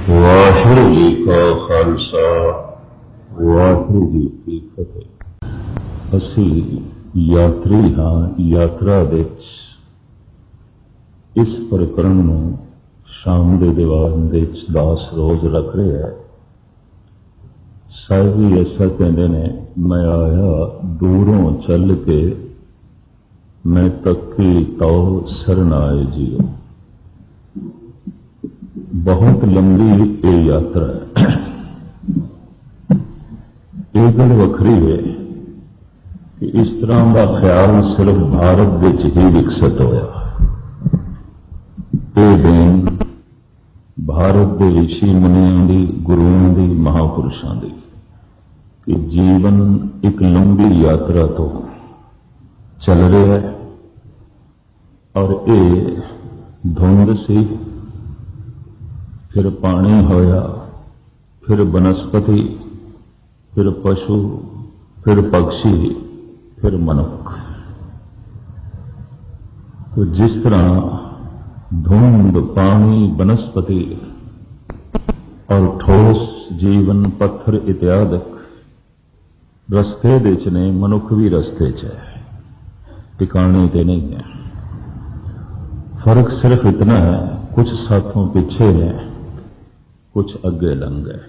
वाहिगुरू जी का खालसा वाहिगुरू जी की फतेह। असी यात्री हाँ, यात्रा विच इस प्रकरण में शाम के दीवान दास रोज रख रहे है। साहिब भी ऐसा कहते ने, मैं आया दूरों चल के मैं तकी तो सरन आए जियो। बहुत लंबी ये यात्रा है। ये गल वखरी है कि इस तरह का ख्याल सिर्फ भारत विच ही विकसित होया। ये देन भारत के ऋषि मुनियों की, गुरुओं की, महापुरुषों की कि जीवन एक लंबी यात्रा तो चल रहा है और ये धुंध सी, फिर पानी होया, फिर वनस्पति, फिर पशु, फिर पक्षी, फिर मनुष्य। तो जिस तरह धुंध, पानी, वनस्पति और ठोस जीवन, पत्थर इत्यादि रस्ते विच ने, मनुख भी रस्ते च है, ठिकाने ते नहीं है। फर्क सिर्फ इतना है, कुछ साथों पीछे है, कुछ अगे लंघ गए।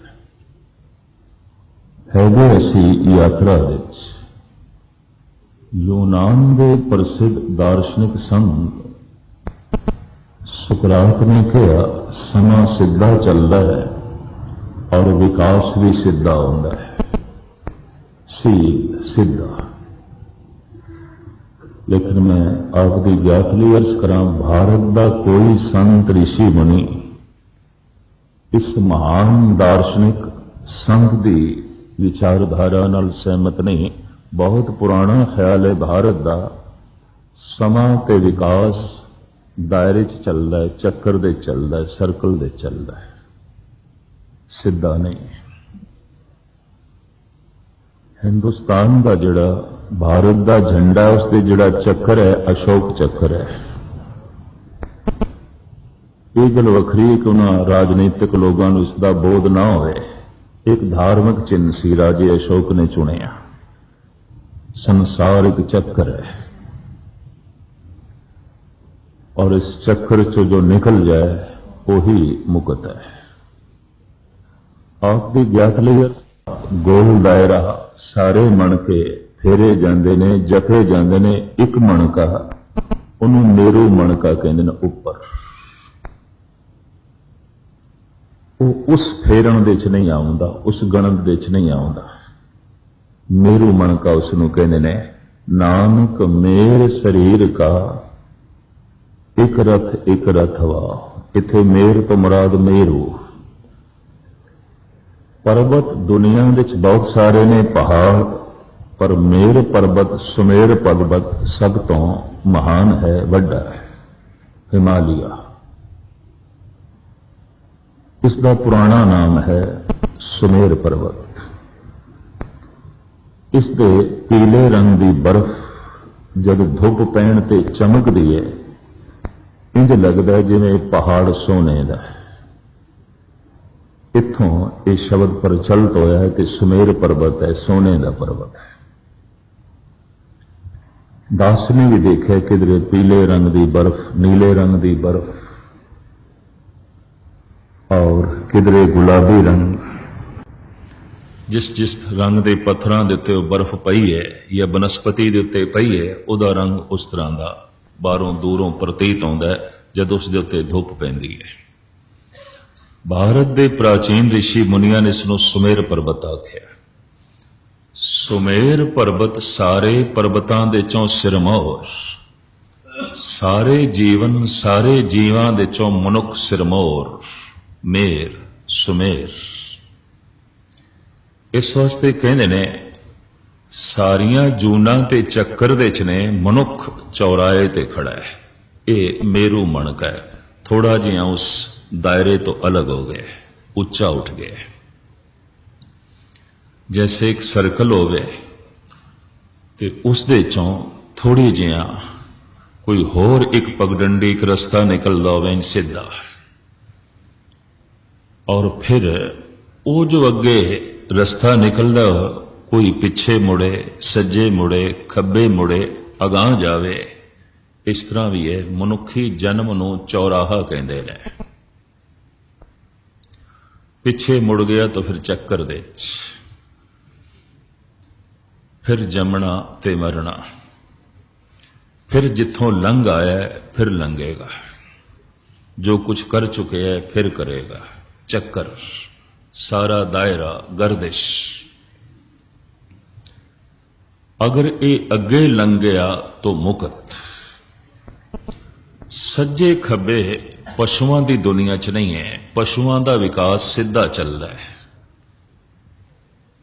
हैगे असी यात्रा विच यूनान के प्रसिद्ध दार्शनिक संत सुकरात ने कहा, समा सीधा चलता है और विकास भी सीधा होता है। सीधा। लेकिन मैं आपकी ज्ञातली अर्ज करा, भारत का कोई संत, ऋषि, मुनि इस महान दार्शनिक संघ की विचारधारा नाल सहमत नहीं। बहुत पुराना ख्याल है भारत का, समा ते विकास दायरे च चलता है, चक्कर दे चलता है, सर्कल दे चलता है, सीधा नहीं। हिंदुस्तान का जिहड़ा भारत का झंडा है, उसके जिहड़ा चक्कर है, अशोक चक्कर है। ये गल वखरी कि उन्होंने राजनीतिक लोगों को इसका बोध ना होए। एक धार्मिक चिन्ह सी राजे अशोक ने चुनिया। संसार एक चक्कर है और इस चक्कर चो जो निकल जाए वही मुक्त है। आपकी ज्ञात लिए गोल दायरा सारे मन के फेरे जाते ने, जपे जाते ने। एक मन का उन्होंने मेरू मन का कहते हैं ऊपर। वो उस फेरण दे च नहीं आउंदा, उस गणत दे च नहीं आउंदा। मेरू मन का उसनू कहते ने। नानक मेर शरीर का एक रथ वा। इथे मेर तो मुराद मेरू। पर्वत दुनिया विच बहुत सारे ने, पहाड़, पर मेर पर्वत, सुमेर पर्वत सब तो महान है, वड्डा है, हिमालय। इसका पुराना नाम है सुमेर पर्वत। इसके पीले रंग की बर्फ जब धुप पैण ते चमकती है, इंज लगता है जिवें पहाड़ सोने का है। इत्थों ये शब्द प्रचलित होया है कि सुमेर पर्वत है, सोने का पर्वत है। दास ने भी देखा किधरे पीले रंग की बर्फ, नीले रंग की बर्फ और किधरे गुलाबी रंग। जिस जिस रंग के पत्थरों के उत्ते बर्फ पई है या वनस्पति के उत्ते पई है, उहदा रंग उस तरह का बाहरों दूरों प्रतीत होता है जब उसके उत्ते धुप पैंदी है। भारत के प्राचीन ऋषि मुनिया ने इसनूं सुमेर पर्वत आख्या। सुमेर पर्वत सारे पर्वतां दे चों सिरमौर, सारे जीवन, सारे जीवां दे चों मनुख सिरमौर, मेर, सुमेर। इस वास्ते कहते ने सारियां जूना ते चक्कर दे च ने, मनुख चौराहे ते खड़ा है। ये मेरू मन का है। थोड़ा जिहा उस दायरे तो अलग हो गए, उच्चा उठ गए। जैसे एक सर्कल होवे ते उस दे चों थोड़ी जिहा कोई होर एक पगडंडी, एक रस्ता निकलदा होवे सीधा। और फिर वो जो अगे रस्ता निकलदा कोई पिछे मुड़े, सज्जे मुड़े, खब्बे मुड़े, अगां जावे, इस तरह भी है। मनुखी जन्म नूं चौराहा कहंदे ने। पिछे मुड़ गया तो फिर चक्कर दे फिर जमना ते मरना, फिर जिथों लंघ आया फिर लंघेगा, जो कुछ कर चुके हैं फिर करेगा। चक्कर, सारा दायरा, गर्दिश। अगर ये अगे लंघ गया तो मुकत। सज्जे खब्बे पशुओं की दुनिया च नहीं है। पशुओं का विकास सीधा चलता है।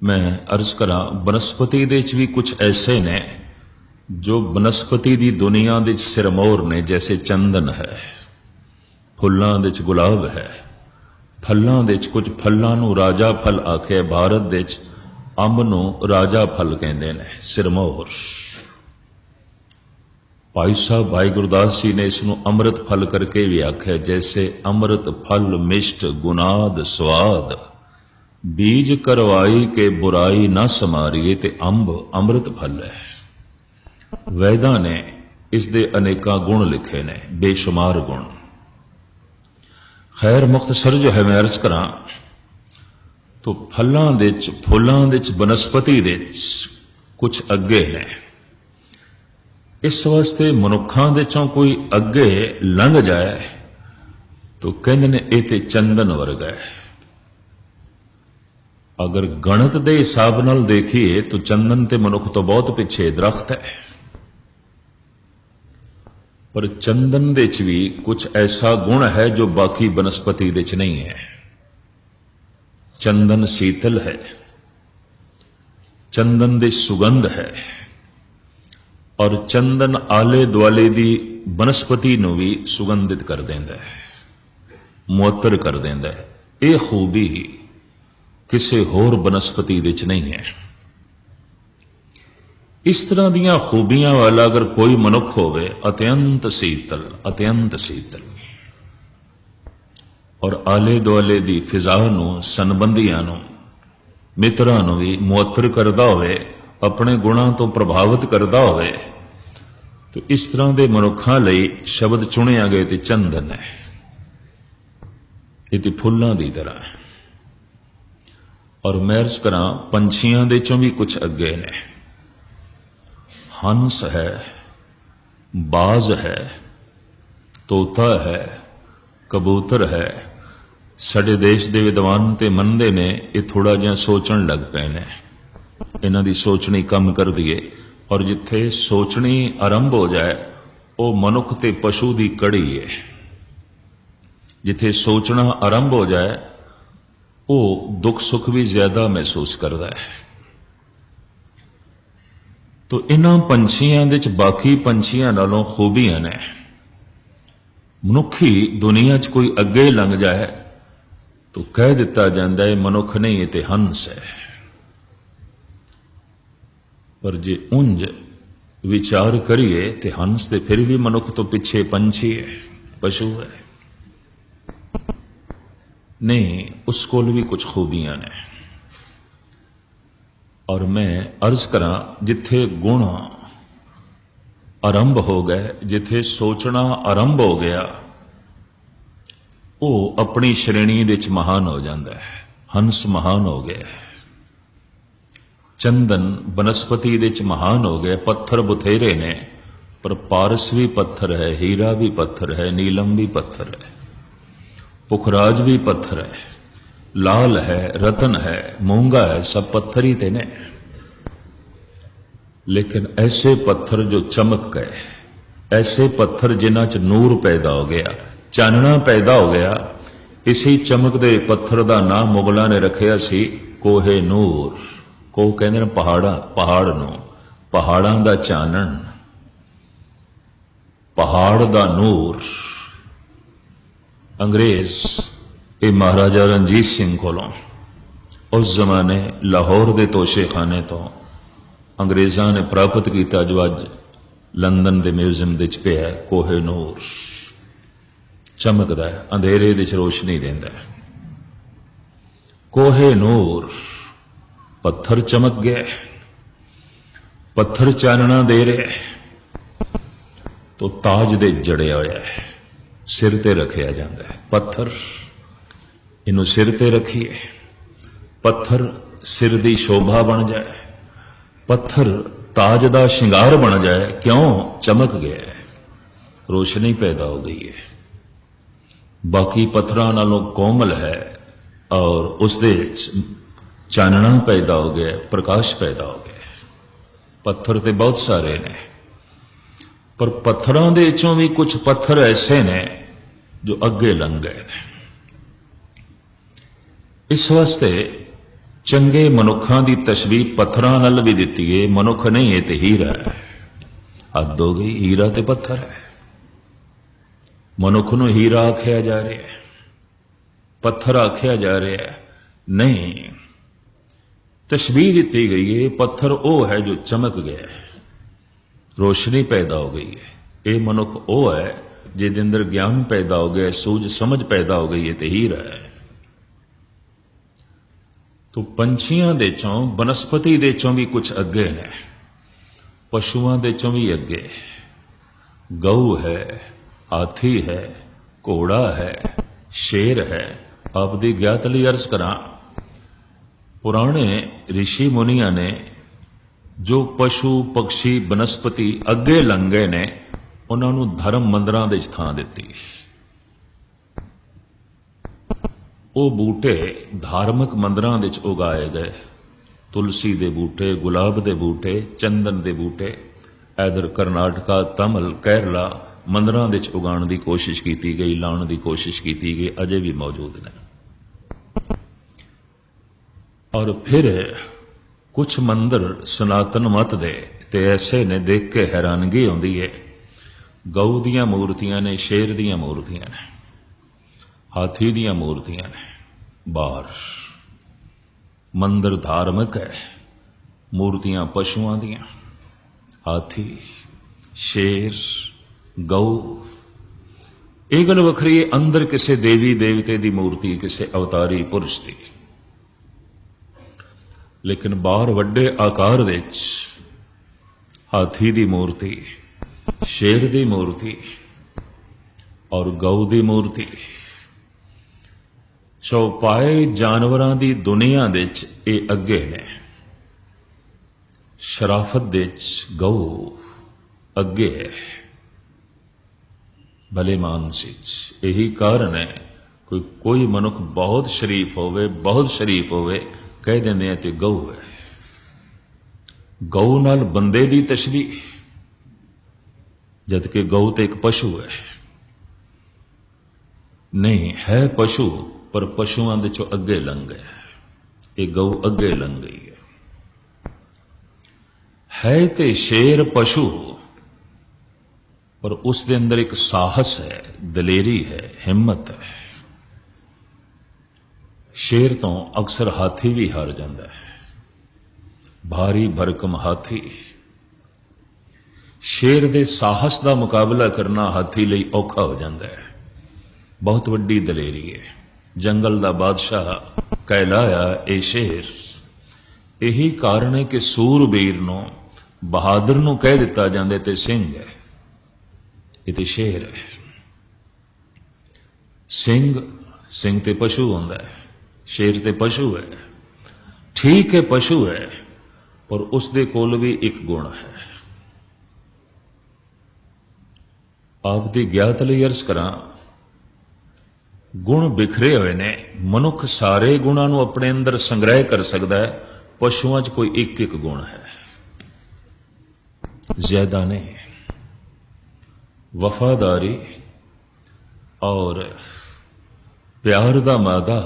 मैं अर्ज करा बनस्पति दे च भी कुछ ऐसे ने जो बनस्पति की दुनिया दे सिरमौर ने, जैसे चंदन है, फुल्लां दे च गुलाब है, फलों दे च कुछ फलों नूं राजा फल आखे। भारत दे च अंब नूं राजा फल कहंदे ने, सिरमौर। भाई साहब भाई गुरदास जी ने इसनूं अमृत फल करके भी आख्या, जैसे अमृत फल मिष्ट गुनाद स्वाद, बीज करवाई के बुराई ना समारिए, ते अंब अमृत फल है। वैदां ने इस दे अनेका गुण लिखे ने, बेशुमार गुण। खैर मुख्तसर जो है मैं अर्ज करा तो फलों दे च, फुलों दे च, बनस्पति दे च कुछ अगे ने। इस वास्ते मनुखां दे चों कोई अगे लंघ जाए तो कहंदे ने ये ते चंदन वर्गा है। अगर गणत दे हिसाब नाल देखिए तो चंदन ते मनुख तो बहुत पिछे दरख्त है। पर चंदन दे च भी कुछ ऐसा गुण है जो बाकी बनस्पति दे च नहीं है। चंदन शीतल है, चंदन दी सुगंध है, और चंदन आले दुआले दी बनस्पति नूं भी सुगंधित कर देंदा है, मुअत्तर कर देंदा है। यह खूबी किसी होर बनस्पति दे च नहीं है। इस तरह दीयां खूबियां वाला अगर कोई मनुख होवे, अत्यंत शीतल, अत्यंत शीतल, और आले दुआले दी फिजा नूं, सनबंधियां नूं, मित्रां नूं भी मुअत्तर करदा होवे, अपने गुणां तो प्रभावित करदा होवे, तो इस तरह के मनुखां लई शब्द चुनिया गए ते चंदन है। ये फुल्लां दी तरह है। और मैं अर्ज करा पंछियां दे चों भी कुछ अगे ने। हंस है, बाज है, तोता है, कबूतर है। साडे देश दे विद्वान ते मनदे ने ये थोड़ा जिहा सोचण लग पे ने, इन्हां दी सोचनी कम कर दिए। और जिथे सोचनी आरंभ हो जाए वो मनुख ते पशु दी कड़ी है। जिथे सोचना आरंभ हो जाए वो दुख सुख भी ज्यादा महसूस करता है। तो इन्हां पंछियां दे च बाकी पंछियां नालों खूबियां ने। मनुखी दुनिया च कोई अगे लंघ जाए तो कह दिता जाता है मनुख नहीं, ये ते हंस है। पर जे उंज विचार करिए तो हंस ते फिर भी मनुख तो पिछे पंछी है, पशु है। नहीं, उस कोल भी कुछ खूबियां ने। और मैं अर्ज करा जिथे गुण आरंभ हो गए, जिथे सोचना आरंभ हो गया, वो अपनी श्रेणी दे च महान हो जाता है। हंस महान हो गया, चंदन बनस्पति दे च महान हो गए। पत्थर बुथेरे ने, पर पारस भी पत्थर है, हीरा भी पत्थर है, नीलम भी पत्थर है, पुखराज भी पत्थर है, लाल है, रतन है, मूंगा है, सब पत्थर ही थे ने। लेकिन ऐसे पत्थर जो चमक गए, ऐसे पत्थर जिन्हां च नूर पैदा हो गया, चानना पैदा हो गया। इसी चमकदे पत्थर का नाम मुगलों ने रखिया सी कोहे नूर। को कहते हैं पहाड़ा, पहाड़ नूं, पहाड़ां दा चानण, पहाड़ दा नूर। अंग्रेज ये महाराजा रणजीत सिंह कोलों उस जमाने लाहौर के तोशेखाने तो अंग्रेज़ां ने प्राप्त किया, जो अज लंदन के म्यूजियम दे च पिया, कोहे नूर। चमकदा है, अंधेरे दे च रोशनी देंदा है। कोहे नूर, पत्थर चमक गया, पत्थर चानना दे रहे तो ताज दे जड़िया होया है, सिर ते रखिया जाता है। पत्थर इनू सिर ते रखिए, पत्थर सिर दी शोभा बन जाए, पत्थर ताज दा शिंगार बन जाए। क्यों? चमक गया है, रोशनी पैदा हो गई है, बाकी पत्थरां नालों कोमल है और उसदे चानना पैदा हो गया, प्रकाश पैदा हो गया। पत्थर ते बहुत सारे ने, पर पत्थरां दे चों भी कुछ पत्थर ऐसे ने जो अगे लंघ गए ने। इस वास्ते चंगे मनुखां दी तशबीह पत्थरां नाल भी दित्ती है। मनुख नहीं है ते हीरा है। हद हो गई, हीरा ते पत्थर है। मनुख नूं हीरा आख्या जा रहा है, पत्थर आख्या जा रहा है, नहीं। तशबीह दी गई है, पत्थर वो है जो चमक गया है, रोशनी पैदा हो गई है। ये मनुख वो है जिहदे अंदर ज्ञान पैदा हो गया, सूझ समझ पैदा हो गई है, ते हीरा है। तो पंछियां दे चों, बनस्पति दे चों भी कुछ अगे ने, पशुआं दे चों भी अगे। गऊ है, हाथी है, घोड़ा है, शेर है। आपदी ज्ञात लई अर्ज करा, पुराने ऋषि मुनिया ने जो पशु पक्षी बनस्पति अगे लंघे ने, उन्होंने धर्म मंदिरां दे थां दित्ती। वो बूटे धार्मिक मंदिरां दे उगाए गए। तुलसी दे बूटे, गुलाब दे बूटे, चंदन दे बूटे इधर कर्नाटका, तमिल, केरला मंदिरां दे उगाण की कोशिश की गई, लाने की कोशिश की गई, अजे भी मौजूद ने। और फिर कुछ मंदिर सनातन मत दे ते ऐसे ने, देख के हैरानगी आती है। गऊ दियां मूर्तियां ने, शेर दियां मूर्तियां ने, हाथी दियां मूर्तियां ने। बाहर मंदिर धार्मिक है, मूर्तियां पशुआं दियां, हाथी, शेर, गऊ। ये गल वखरी है, अंदर किसी देवी देवते की मूर्ति, किसी अवतारी पुरुष की। लेकिन बाहर वड्डे आकार दे हाथी की मूर्ति, शेर की मूर्ति और गऊ की मूर्ति। चौपाए जानवरां की दुनिया दे ये अगे ने। शराफत दे गऊ अगे है, भले मानसी। यही कारण है कोई मनुख बहुत शरीफ होवे, बहुत शरीफ होवे, कह देंगे ते गऊ है। गऊ नाल बंदे की तशबीह, जबकि गऊ तो एक पशु है। नहीं है पशु, पर पशुआं दे चों अगे लंघ गया। ये गऊ अगे लंघ गई है ते शेर पशु, पर उस दे अंदर एक साहस है, दलेरी है, हिम्मत है। शेर तो अक्सर हाथी भी हार जाता है। भारी भरकम हाथी, शेर दे साहस का मुकाबला करना हाथी लई औखा हो जाता है। बहुत वड्डी दलेरी है। जंगल का बादशाह कहलाया ए शेर। यही कारण है कि सूरबीर नूं, बहादुर नूं कह दिता जांदे ते सिंह है, ये ते शेर है। सिंह ते पशु होंदा है, शेर ते पशु है। ठीक है पशु है, पर उसदे कोल भी एक गुण है। आप दी ज्ञात लई अर्ज करां, गुण बिखरे हुए ने। मनुख सारे गुणां नूं अपने अंदर संग्रह कर सकता है, पशुआं च कोई एक एक गुण है, ज्यादा नहीं। वफादारी और प्यार दा मादा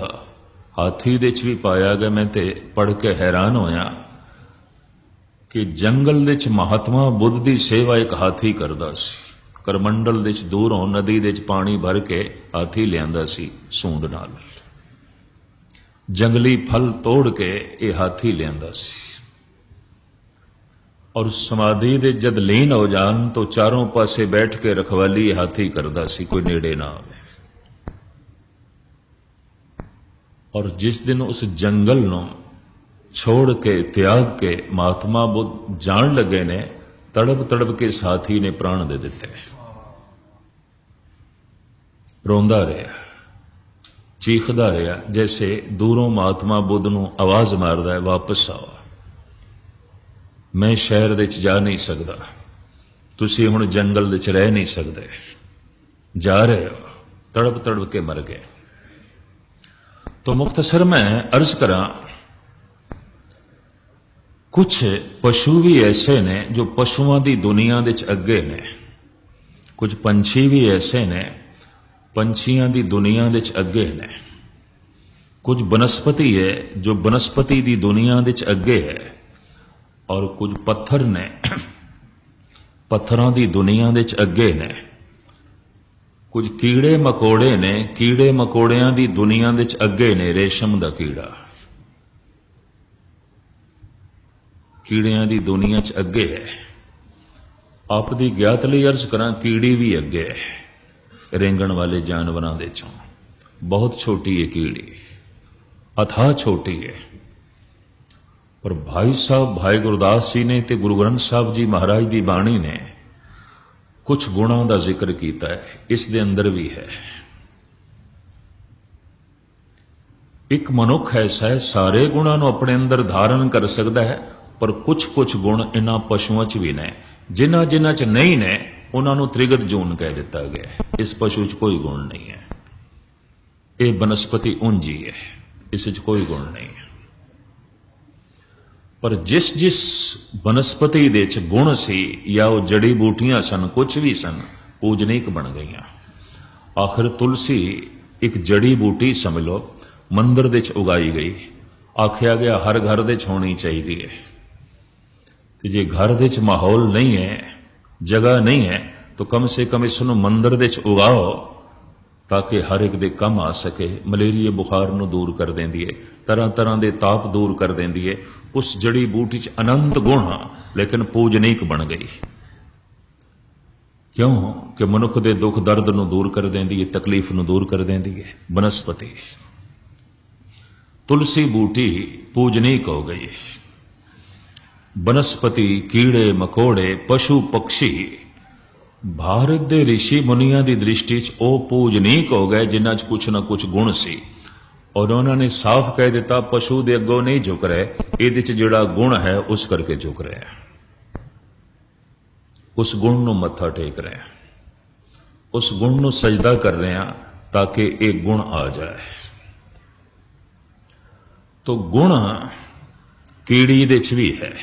हाथी दे च भी पाया गया। मैं ते पढ़ के हैरान होया कि जंगल दे च महात्मा बुद्ध की सेवा एक हाथी करदा सी। करमंडल दे च दूरों नदी दे च पानी भर के हाथी लियांदा सी सूंड नाल। जंगली फल तोड़ के ये हाथी लियांदा सी। और समाधि दे जद लीन हो जान तो चारों पासे बैठ के रखवाली हाथी करदा सी, कोई नेड़े ना आवे। और जिस दिन उस जंगल नूं छोड़ के त्याग के महात्मा बुद्ध जान लगे ने, तड़प तड़प के साथी ने प्राण दे दिते। रोंदा रहा, चीखदा रहा, जैसे दूरों महात्मा बुद्ध नूं आवाज मारदा है, वापस आओ, मैं शहर विच जा नहीं सकदा, तुसीं हुण जंगल विच रह नहीं सकदे, जा रहे हो। तड़प तड़प के मर गए। तो मुख्तसर मैं अर्ज करा, कुछ पशु भी ऐसे ने जो पशुओं की दुनिया दे अगे ने, कुछ पंछी भी ऐसे ने पंछियों की दुनिया दे अगे ने, कुछ बनस्पति है जो बनस्पति की दुनिया दे अगे है, और कुछ पत्थर ने पत्थरों की दुनिया दे अगे ने, कुछ कीड़े मकोड़े ने कीड़े मकोड़ियां की दुनिया दे अगे ने। रेशम का कीड़ा कीड़ियां की दुनिया च अगे है। आप दी ज्ञात लई अर्ज करा, कीड़ी भी अगे है रेंगण वाले जानवरों दे चों। बहुत छोटी है कीड़ी, अथाह छोटी है, पर भाई साहब भाई गुरदास जी ने ते गुरु ग्रंथ साहब जी महाराज की बाणी ने कुछ गुणों का जिक्र किया है, इस दे अंदर भी है। एक मनुख ऐसा है सारे गुणों को अपने अंदर धारण कर सकता है, पर कुछ कुछ गुण इन्हां पशुओं च भी ने, जिन्हां जिन्हां च नहीं ने उन्होंने त्रिगत जून कह दिता गया। इस पशु च कोई गुण नहीं है, ये बनस्पति ऊंजी है, इस च कोई गुण नहीं है। पर जिस जिस बनस्पति दे च गुण सी, या वो जड़ी बूटियां सन, कुछ भी सन, पूजनीक बन गई। आखिर तुलसी एक जड़ी बूटी समझ लो, मंदिर दे च उगाई गई, आख्या गया हर घर दे च होनी चाहिए। तो जे घर दे च माहौल नहीं है, जगह नहीं है, तो कम से कम इसनों मंदिर दे च उगाओ, ताकि हर एक दे कम आ सके। मलेरिया बुखार नूं दूर कर देंदी है, तरह तरह के ताप दूर कर देंदी है। उस जड़ी बूटी च अनंत गुण, लेकिन पूजनीक बन गई। क्यों कि मनुख के दुख दर्द नूं दूर कर देंदी है, तकलीफ नूं दूर कर देंदी है। बनस्पति तुलसी बूटी पूजनीक हो गई। बनस्पति कीड़े मकोड़े पशु पक्षी भारत के ऋषि मुनिया की दृष्टि च ओ पूजनीक हो गए, जिन्हां च कुछ ना कुछ गुण सी। और उन्होंने साफ कह दिता, पशु दे अगों नहीं झुक रहे, इहदे च जिहड़ा गुण है उस करके झुक रहे हैं, उस गुण नूं मत्था टेक रहे हैं, उस गुण नूं सजदा कर रहे हैं, ताकि एक गुण आ जाए। तो गुण कीड़ी दे च भी है।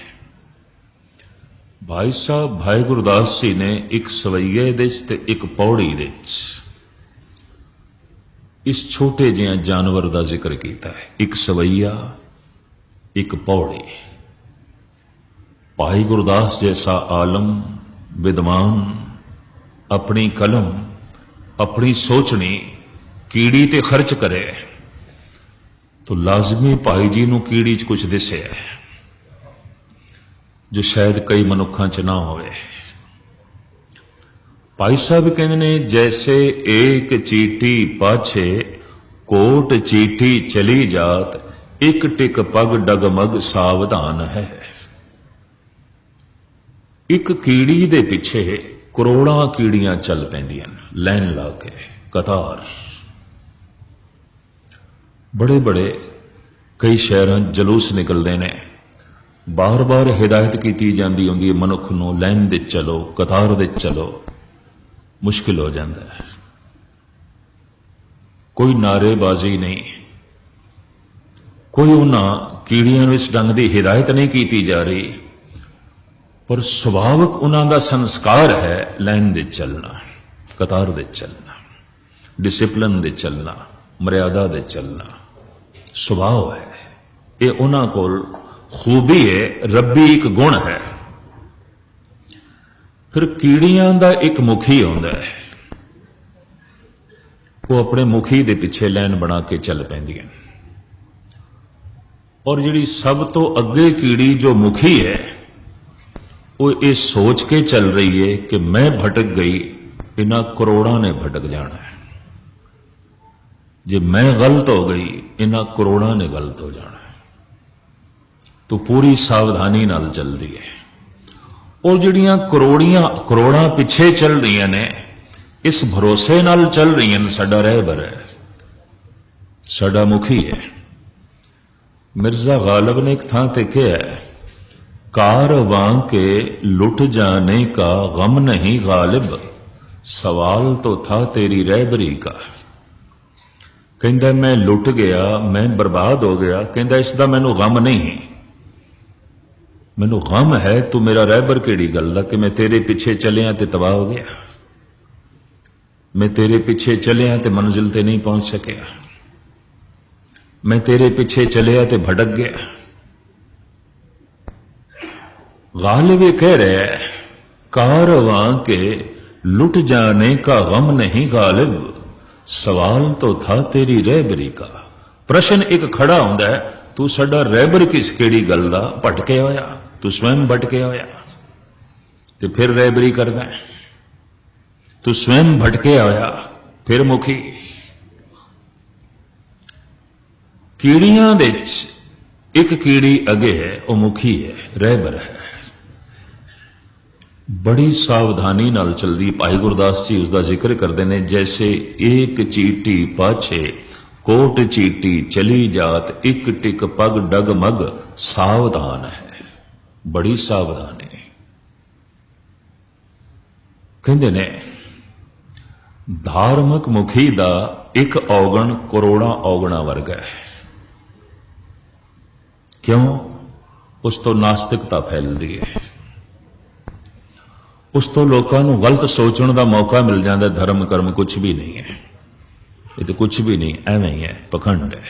भाई साहब भाई गुरदास जी ने एक सवैये दे च ते एक पौड़ी दे च इस छोटे जिहा जानवर का जिक्र किया है। एक सवैया, एक पौड़ी। भाई गुरदास जैसा आलम विद्वान अपनी कलम अपनी सोचनी कीड़ी ते खर्च करे, तो लाजमी भाई जी नूं कीड़ी च कुछ दिसे है, जो शायद कई मनुखों च ना होवे। भाई साहब कहते ने, जैसे एक चीटी पाछे कोट चीटी चली जात, एक टिक पग डगमग सावधान है। एक कीड़ी दे पिछे करोड़ां कीड़ियां चल पैंदियां लाइन ला के, कतार। बड़े बड़े कई शहरों जलूस निकलते हैं, बार बार हिदायत की जाती होंगी मनुख नूं लाइन दे चलो, कतार दे चलो। मुश्किल हो जाता है। कोई नारेबाजी नहीं, कोई उन्हां कीड़ियां नूं इस ढंग की हिदायत नहीं की जा रही, पर सुभावक उन्हां दा संस्कार है लाइन दे चलना, कतार दे चलना, डिसिप्लिन दे चलना, मर्यादा दे चलना। सुभाव है, ये उन्हां कोल खूबी है, रब्बी एक गुण है। फिर कीड़ियां दा एक मुखी होंदा है, वो अपने मुखी दे पिछे लाइन बना के चल पैंदियां। और जिहड़ी सब तो अगे कीड़ी जो मुखी है, वो ये सोच के चल रही है कि मैं भटक गई, इन्हां करोड़ां ने भटक जाना है। जे मैं गलत हो गई इन्हां करोड़ां ने गलत हो जाना। तो पूरी सावधानी नाल चलती है। और जिहड़ियां करोड़ां पिछे चल रही ने, इस भरोसे नाल चल रही हैं साडा रहबर है, साडा मुखी है। मिर्जा गालिब ने एक थां ते कहा है, कारवां के लुट जाने का गम नहीं गालिब, सवाल तो था तेरी रहबरी का। कहंदा मैं लुट गया, मैं बर्बाद हो गया, कहंदा इसदा मैनू गम नहीं, मैनू गम है तू मेरा रहबर किहड़ी गल दा कि मैं तेरे पिछे चलिया ते तबाह हो गया, मैं तेरे पिछे चलिया ते मंजिल ते नहीं पहुंच सकिया, मैं तेरे पिछे चलिया ते भटक गया। गालिब ये कह रहे है, कारवां के लुट जाने का गम नहीं गालिब, सवाल तो था तेरी रहबरी का। प्रश्न एक खड़ा होंदा है, तू साडा रहबर किस केड़ी गल दा भटके होया, तू स्वयं भटके होया ते फिर रहबरी करदा है, तू स्वयं भटके होया फिर मुखी। कीड़ियां विच एक कीड़ी अगे है, वह मुखी है, रहबर है। बड़ी सावधानी नाल चलदी। भाई गुरदास जी उसका जिक्र करते हैं, जैसे एक चीटी पाछे कोट चीटी चली जात, एक टिक पग डगमग सावधान है। बड़ी सावधानी कहते ने, धार्मिक मुखी दा एक औगण करोड़ां औगणा वर्गा है। क्यों? उस तो नास्तिकता फैलती है, उस तो लोगों को गलत सोचने का मौका मिल जाता। धर्म कर्म कुछ भी नहीं है, ये तो कुछ भी नहीं, एवं ही है, पखंड है।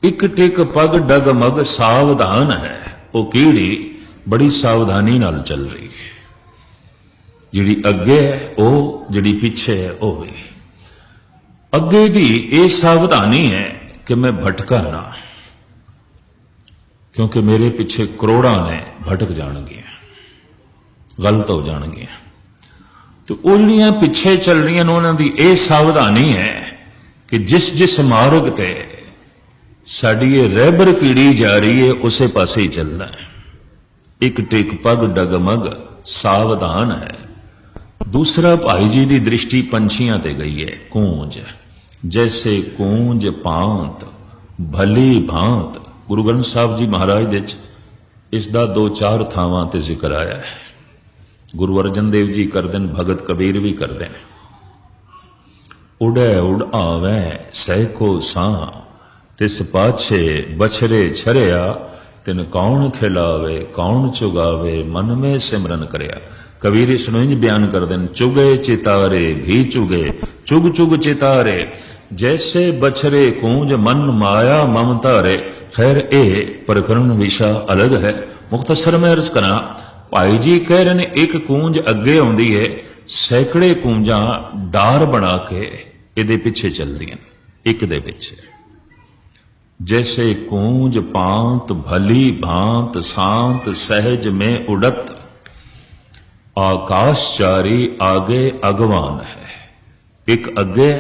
एक टिक पग डगमग सावधान है। वो कीड़ी बड़ी सावधानी नाल चल रही है, जिहड़ी अगे है वो, जिहड़ी पीछे है वो भी। अगे दी ये सावधानी है कि मैं भटका ना, क्योंकि मेरे पीछे करोड़ां ने भटक जाणगियां, गलत हो जाणगियां। तो वो जिहड़ियां पिछे चल रही हैं उन्हां दी ये सावधानी है कि जिस जिस मार्ग ते साडी ये रहबर कीड़ी जा रही है उसे पासे ही चलना है। एक टिक पग डगमग सावधान है। दूसरा भाई जी की दृष्टि पंछियां ते गई है। कूंज, जैसे कूंज पांत भली भांत। गुरु ग्रंथ साहब जी महाराज दे इसका 2-4 थावां ते जिक्र आया है। गुरु अर्जन देव जी करते हैं, भगत कबीर भी करते हैं। उड़े उड़ आवे सैको सां, तिस पाछे बछरे छरिया, तिन कौन खिलावे कौन चुगावे, मन में सिमरन करया। कबीर इसनों इंज बयान करते हैं, चुगे चितारे भी चुगे, चुग चुग चितारे, जैसे बछरे कूंज मन माया ममता रे। खैर ए प्रकरण विषा अलग है, मुख्तसर में अर्ज करा। भाई जी कह रहे हैं, एक कूंज अगे आउंदी है, सैकड़े कूंजा डार बना के इहदे पिछे चलदियां, एक दे पिछे। जैसे कूंज पांत भली भांत, सांत सहज में उड़त, आकाशचारी आगे अगवान है। एक अगे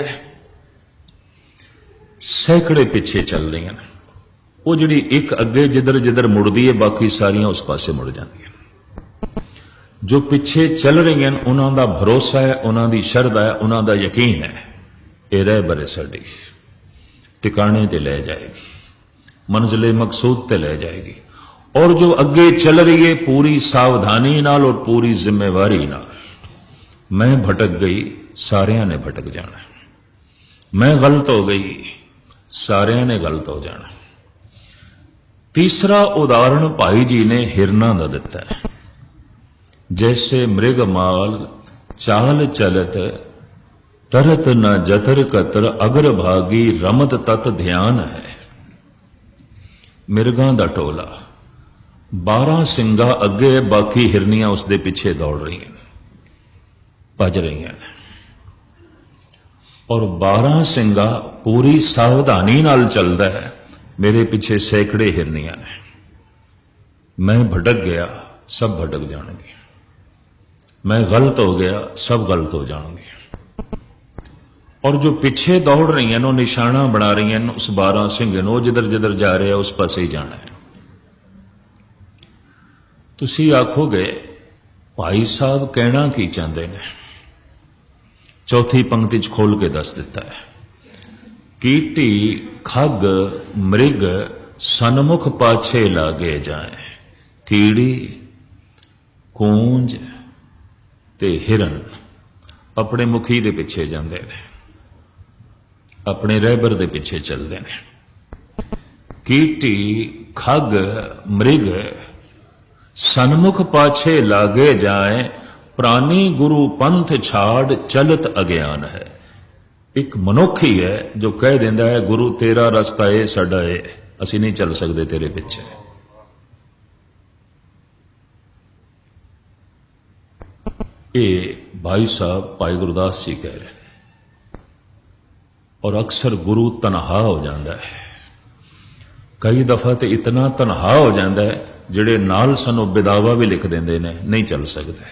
सैकड़े पिछे चल रही हैं। वो जी एक अगे जिधर जिधर मुड़दी है, बाकी सारियां उस पासे मुड़ जाती हैं। जो पिछे चल रही हैं उन्हों का भरोसा है, उन्होंने शरधा है, उन्हों यकीन है, ये रहबर है साडी, टिकाने ते ले जाएगी, मंजिले मकसूद ते ले जाएगी। और जो अगे चल रही है पूरी सावधानी नाल और पूरी जिम्मेवारी नाल। मैं भटक गई, सारियां ने भटक जाना। मैं गलत हो गई, सारियां ने गलत हो जाना। तीसरा उदाहरण भाई जी ने हिरना का दिता है। जैसे मृग माल चाल चलत, टरत न जतर कतर, अगर भागी रमत तत ध्यान है। मिर्गां दा टोला, 12 सिंगा अगे, बाकी हिरनियां उसके पीछे दौड़ रही हैं, भज रही हैं। और 12 सिंगा पूरी सावधानी नाल चलता है, मेरे पीछे सैकड़े हिरनियां ने। मैं भटक गया, सब भटक जाएंगे। मैं गलत हो गया, सब गलत हो जाएंगे। और जो पिछे दौड़ रही हैं वो निशाना बना रही हैं उस 12 ਸਿੰਘੇ ਨੂੰ, जिधर जिधर जा रहे हैं उस पासे ही जाना है। तुसी आखोगे भाई साहब कहना की चाहते हैं? चौथी पंक्ति च खोल के दस दिता है, कीटी खग मृग सन्मुख पाछे लागे जाए। कीड़ी कूंज ते हिरन अपने मुखी दे पिछे जाते हैं, अपने रहबर दे पिछे चलते हैं। कीटी खग मृग सन्मुख पाछे लागे जाए, प्राणी गुरु पंथ छाड़ चलत अज्ञान है। एक मनुख ही है जो कह देंदा है गुरु तेरा रास्ता है साडा है, असी नहीं चल सकते तेरे पिछे। ये भाई साहब भाई गुरदास जी कह रहे हैं। और अक्सर गुरु तनहा हो जाता है, कई दफा तो इतना तनहा हो जाता है जिहड़े नाल सानू बिदावा भी लिख देंदे ने, नहीं चल सकते,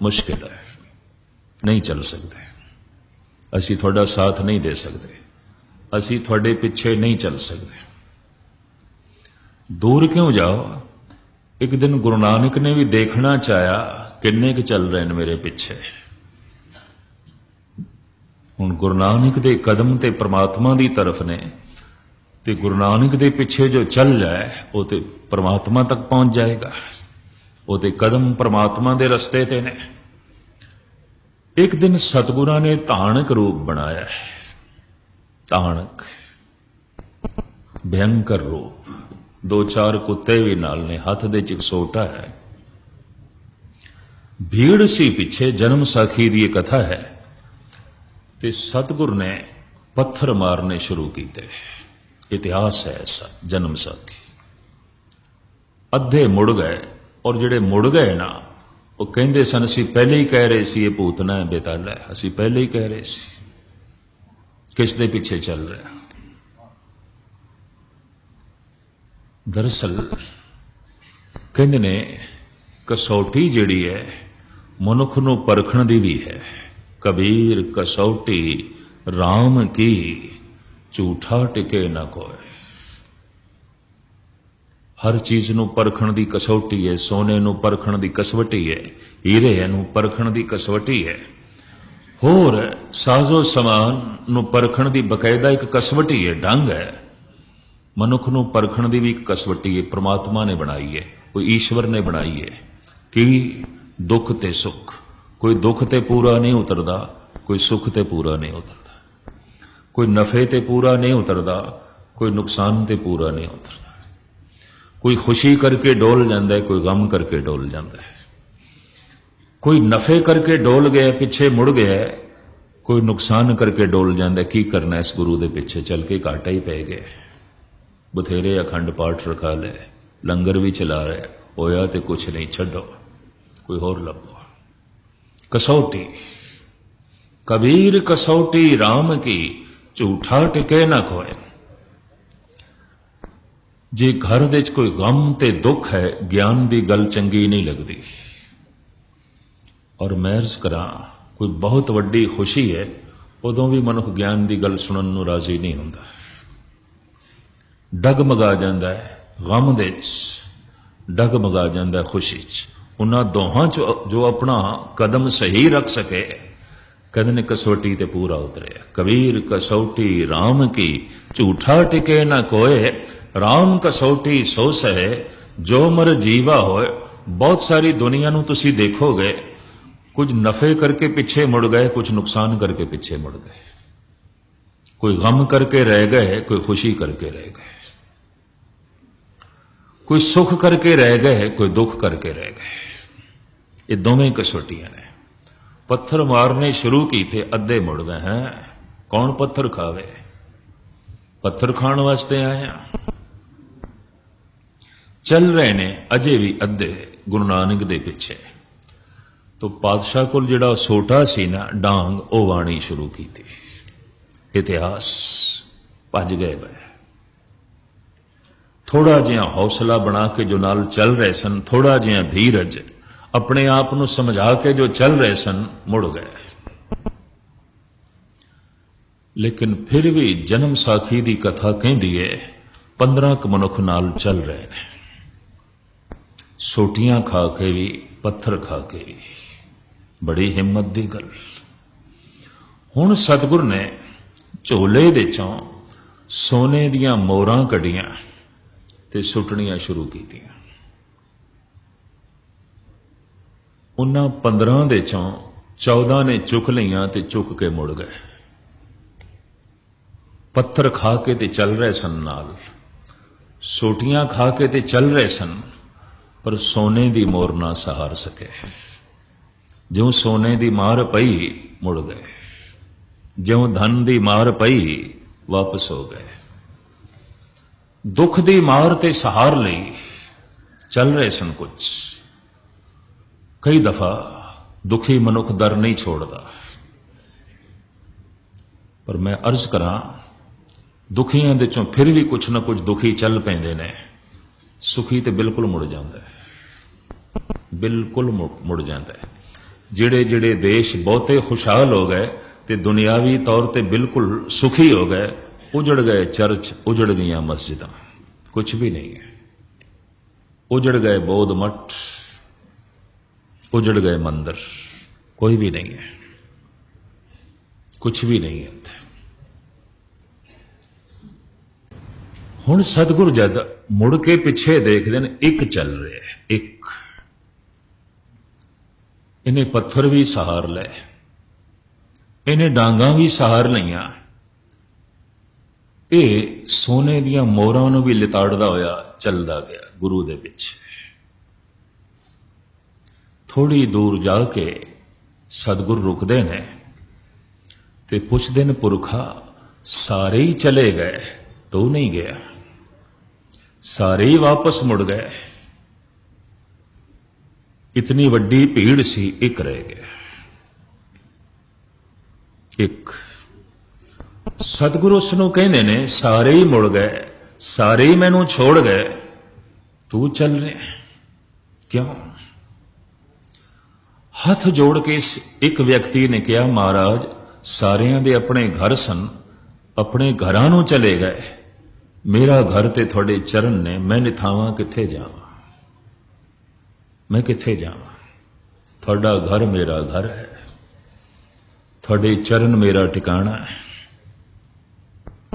मुश्किल है, नहीं चल सकते, असी थोड़ा साथ नहीं दे सकते, असी थोड़े पिछे नहीं चल सकते। दूर क्यों जाओ? एक दिन गुरु नानक ने भी देखना चाहा किन्ने के चल रहे हैं मेरे पिछे। हुण गुरु नानक दे कदम ते परमात्मा दी तरफ ने, ते गुरु नानक दे पिछे जो चल जाए वो ते परमात्मा तक पहुंच जाएगा, वो ते कदम परमात्मा दे रस्ते ते ने। एक दिन सतगुरां ने ताणक रूप बनाया है, ताणक भयंकर रूप, 2-4 कुत्ते भी नाल ने, हाथ दे च सोटा है। भीड़ सी पिछे, जन्म साखी दी कथा है, ते सतगुर ने पत्थर मारने शुरू किए। इतिहास है ऐसा, जन्म साखी। अद्धे मुड़ गए, और जिहड़े मुड़ गए ना वो कहंदे सन असी पहले ही कह रहे सी ये भूतना है बेताला है, असी पहले ही कह रहे सी, किस दे पिछे चल रहे। दरअसल कहंदे ने कसौटी जिहड़ी है मनुख नूं परखण दी भी है। कबीर कसौटी राम की झूठा टिके ना कोई। हर चीज नूं परखण दी कसौटी है, सोने नूं परखण दी कसवटी है, हीरे नूं परखण दी कसवटी है, होर साजो समान नूं परखण दी बकायदा एक कसवटी है, ढंग है। मनुख नूं परखण दी भी एक कसवटी है, परमात्मा ने बनाई है, कोई ईश्वर ने बनाई है। कि दुख ते सुख, कोई दुख ते पूरा नहीं उतरदा, कोई सुख ते पूरा नहीं उतरदा, कोई नफे ते पूरा नहीं उतरदा, कोई नुकसान ते पूरा नहीं उतरदा। कोई खुशी करके डोल जाता है, कोई गम करके डोल जाता है, कोई नफे करके डोल गया पिछे मुड़ गया, कोई नुकसान करके डोल जाता है। की करना इस गुरु के पिछे चल के, घाटा ही पै गए। बथेरे अखंड पाठ रखा ले, लंगर भी चला रहे, होया तो कुछ नहीं, छड्डो कोई होर लभो। कसौटी कबीर कसौटी राम की झूठा टिके ना कोई। जे घर दे कोई गम ते दुख है, ज्ञान की गल चंगी नहीं लगती। और महर्ज करा कोई बहुत वड्डी खुशी है, उदों भी मनुख ज्ञान की गल सुनन नूं राजी नहीं हुंदा, डगमगा जांदा है। गम दे डगमगा जांदा है, खुशी च। उन्हां दोहां च जो अपना कदम सही रख सके, कहंदे ने कसौटी ते पूरा उतरे। कबीर कसौटी राम की झूठा टिके ना कोय, राम कसौटी सो सहे जो मर जीवा होए। बहुत सारी दुनिया नूं तुसी देखोगे, कुछ नफे करके पीछे मुड़ गए, कुछ नुकसान करके पीछे मुड़ गए, कोई गम करके रह गए, कोई खुशी करके रह गए, कोई सुख करके रह गए, कोई दुख करके रह गए। ये दोवें कसौटियां ने। पत्थर मारने शुरू की थे, अद्धे मुड़ गए हैं। कौन पत्थर खावे? पत्थर खाण वास्ते आए हैं। चल रहे ने अजे भी अद्धे गुरु नानक दे पिछे। तो पातशाह को जिहड़ा सोटा सी ना डांग, ओ वाणी शुरू की थी। इतिहास भज गए बे। थोड़ा जिहा हौसला बना के जो नाल चल रहे सन, थोड़ा जिहा धीरज अपने आप को समझा के जो चल रहे सन, मुड़ गए। लेकिन फिर भी जन्म साखी की कथा कहती है 15 क मनुख नाल चल रहे हैं, सोटियां खा के भी पत्थर खा के भी। बड़ी हिम्मत की गल। हुण सतगुर ने झोले दे चों सोने दियां मोरां कढ़ियां ते सुटनियां शुरू कीतियां। उन्हां 15 दे चों 14 ने चुक लईयां ते चुक के मुड़ गए। पत्थर खा के ते चल रहे सन नाल, सोटियां खा के ते चल रहे सन, पर सोने दी मोर ना सहार सके। ज्यों सोने दी मार पई मुड़ गए, ज्यों धन दी मार पई वापस हो गए। दुख दी मार ते सहार लई चल रहे सन कुछ। कई दफा दुखी मनुख दर नहीं छोड़ता, पर मैं अर्ज करां दुखियां दे चों फिर भी कुछ ना कुछ दुखी चल पैंदे ने, सुखी ते बिल्कुल मुड़ जांदा है, बिल्कुल मुड़ जांदा है। जिहड़े जिहड़े देश बहुते खुशहाल हो गए ते दुनियावी तौर ते बिल्कुल सुखी हो गए, उजड़ गए चर्च, उजड़ गईयां मस्जिदां, कुछ भी नहीं है। उजड़ गए बौद्ध मठ, उजड़ गए मंदिर, कोई भी नहीं है, कुछ भी नहीं है। हुण सतगुर जद मुड़ के पिछे देखते हैं, एक चल रहा है, एक। इन्हें पत्थर भी सहार ले, इन्हें डांगा भी सहार लईयां, ये सोने दियां मोरां नूं भी लिताड़दा होया चलदा गया गुरु दे पिछे। थोड़ी दूर जाके सतगुर रुकदे ने ते पुछदे ने, पुरखा सारे ही चले गए, तू नहीं गया? सारे ही वापस मुड़ गए, इतनी वड्डी भीड़ सी, एक रह गया। एक सतगुरु उसनूं कहंदे ने, सारे ही मुड़ गए, सारे ही मैनू छोड़ गए, तू चल रहा क्यों? हथ जोड़ के एक व्यक्ति ने कहा, महाराज सारियां दे अपने घर सन, अपने घरां नूं चले गए, मेरा घर ते थोड़े चरण ने, मैं निथावां किथे जावां? मैं किथे जावां? थोड़ा घर मेरा घर है, थोड़े चरण मेरा ठिकाना है,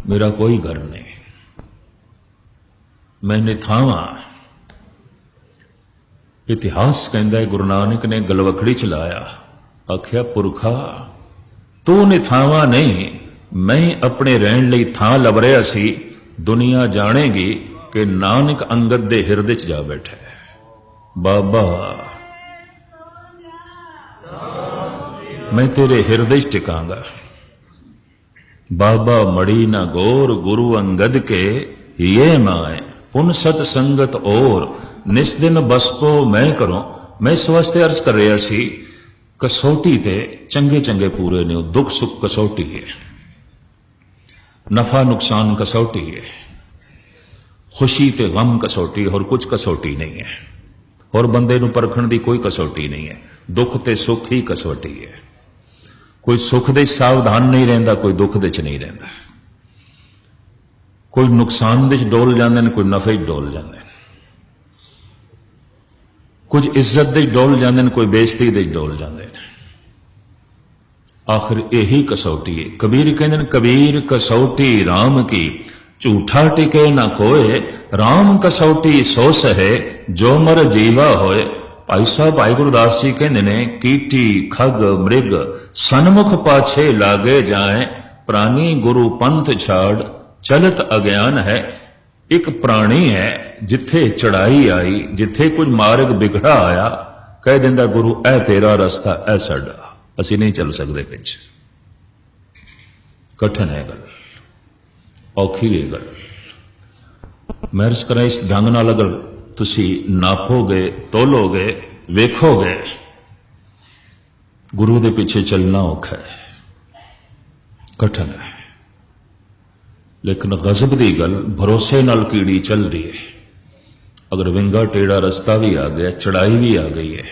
मेरा कोई घर नहीं, मैं निथावां। इतिहास कहता है गुरु नानक ने गलवकड़ी चलाया, आख्या पुरखा तू निथावां नहीं, मैं अपने रहन लई थां लभ रहा सी, दुनिया जानेगी कि नानक अंगद दे हिरदे च जा बैठा है। बाबा मैं तेरे हिरदे च टिकांगा। बाबा मड़ी ना गोर गुरु अंगद के, ये माए पुन सत संगत और, निस दिन बसपो मैं करूं। मैं इस वास्ते अर्ज कर रहा सी, कसौटी ते चंगे चंगे पूरे ने, दुख सुख कसौटी है, नफा नुकसान कसौटी है, खुशी ते गम कसौटी, और कुछ कसौटी नहीं है। और बंदे नूं परखण दी कोई कसौटी नहीं है, दुख ते सुख ही कसौटी है। कोई सुख दे सावधान नहीं रहिंदा, कोई दुख दे च नहीं रहिंदा, कोई नुकसान दे च डोल जांदे ने, कोई नफे च डोल जांदे ने, कुछ इज्जत दे च डोल जांदे ने, कोई बेइज्जती दे च डोल जांदे ने। आखिर यही कसौटी है। कबीर कहते हैं, कबीर कसौटी राम की, झूठा टिके ना कोय, राम कसौटी सो सहे, जो मर जीवा होए। भाई साहब भाई गुरदास जी कहते ने, कीटी खग मृग सन्मुख पाछे लागे जाए, प्राणी गुरु पंथ छाड़ चलत अज्ञान है। एक प्राणी है, जिथे चढ़ाई आई, जिथे कुछ मार्ग बिगड़ा आया, कह दिंदा गुरु ऐ तेरा रस्ता, ऐ साडा, असी नहीं चल सकते पिछे। कठिन है गल, औखी है गल। मैं अर्ज करा, इस ढंग नाल अगर तुसी नापोगे, तोलोगे, वेखोगे, गुरु दे पीछे चलना औखा है, कठिन है। लेकिन गजब दी गल, भरोसे नाल कीड़ी चल रही है। अगर विंगा टेढ़ा रास्ता भी आ गया, चढ़ाई भी आ गई है,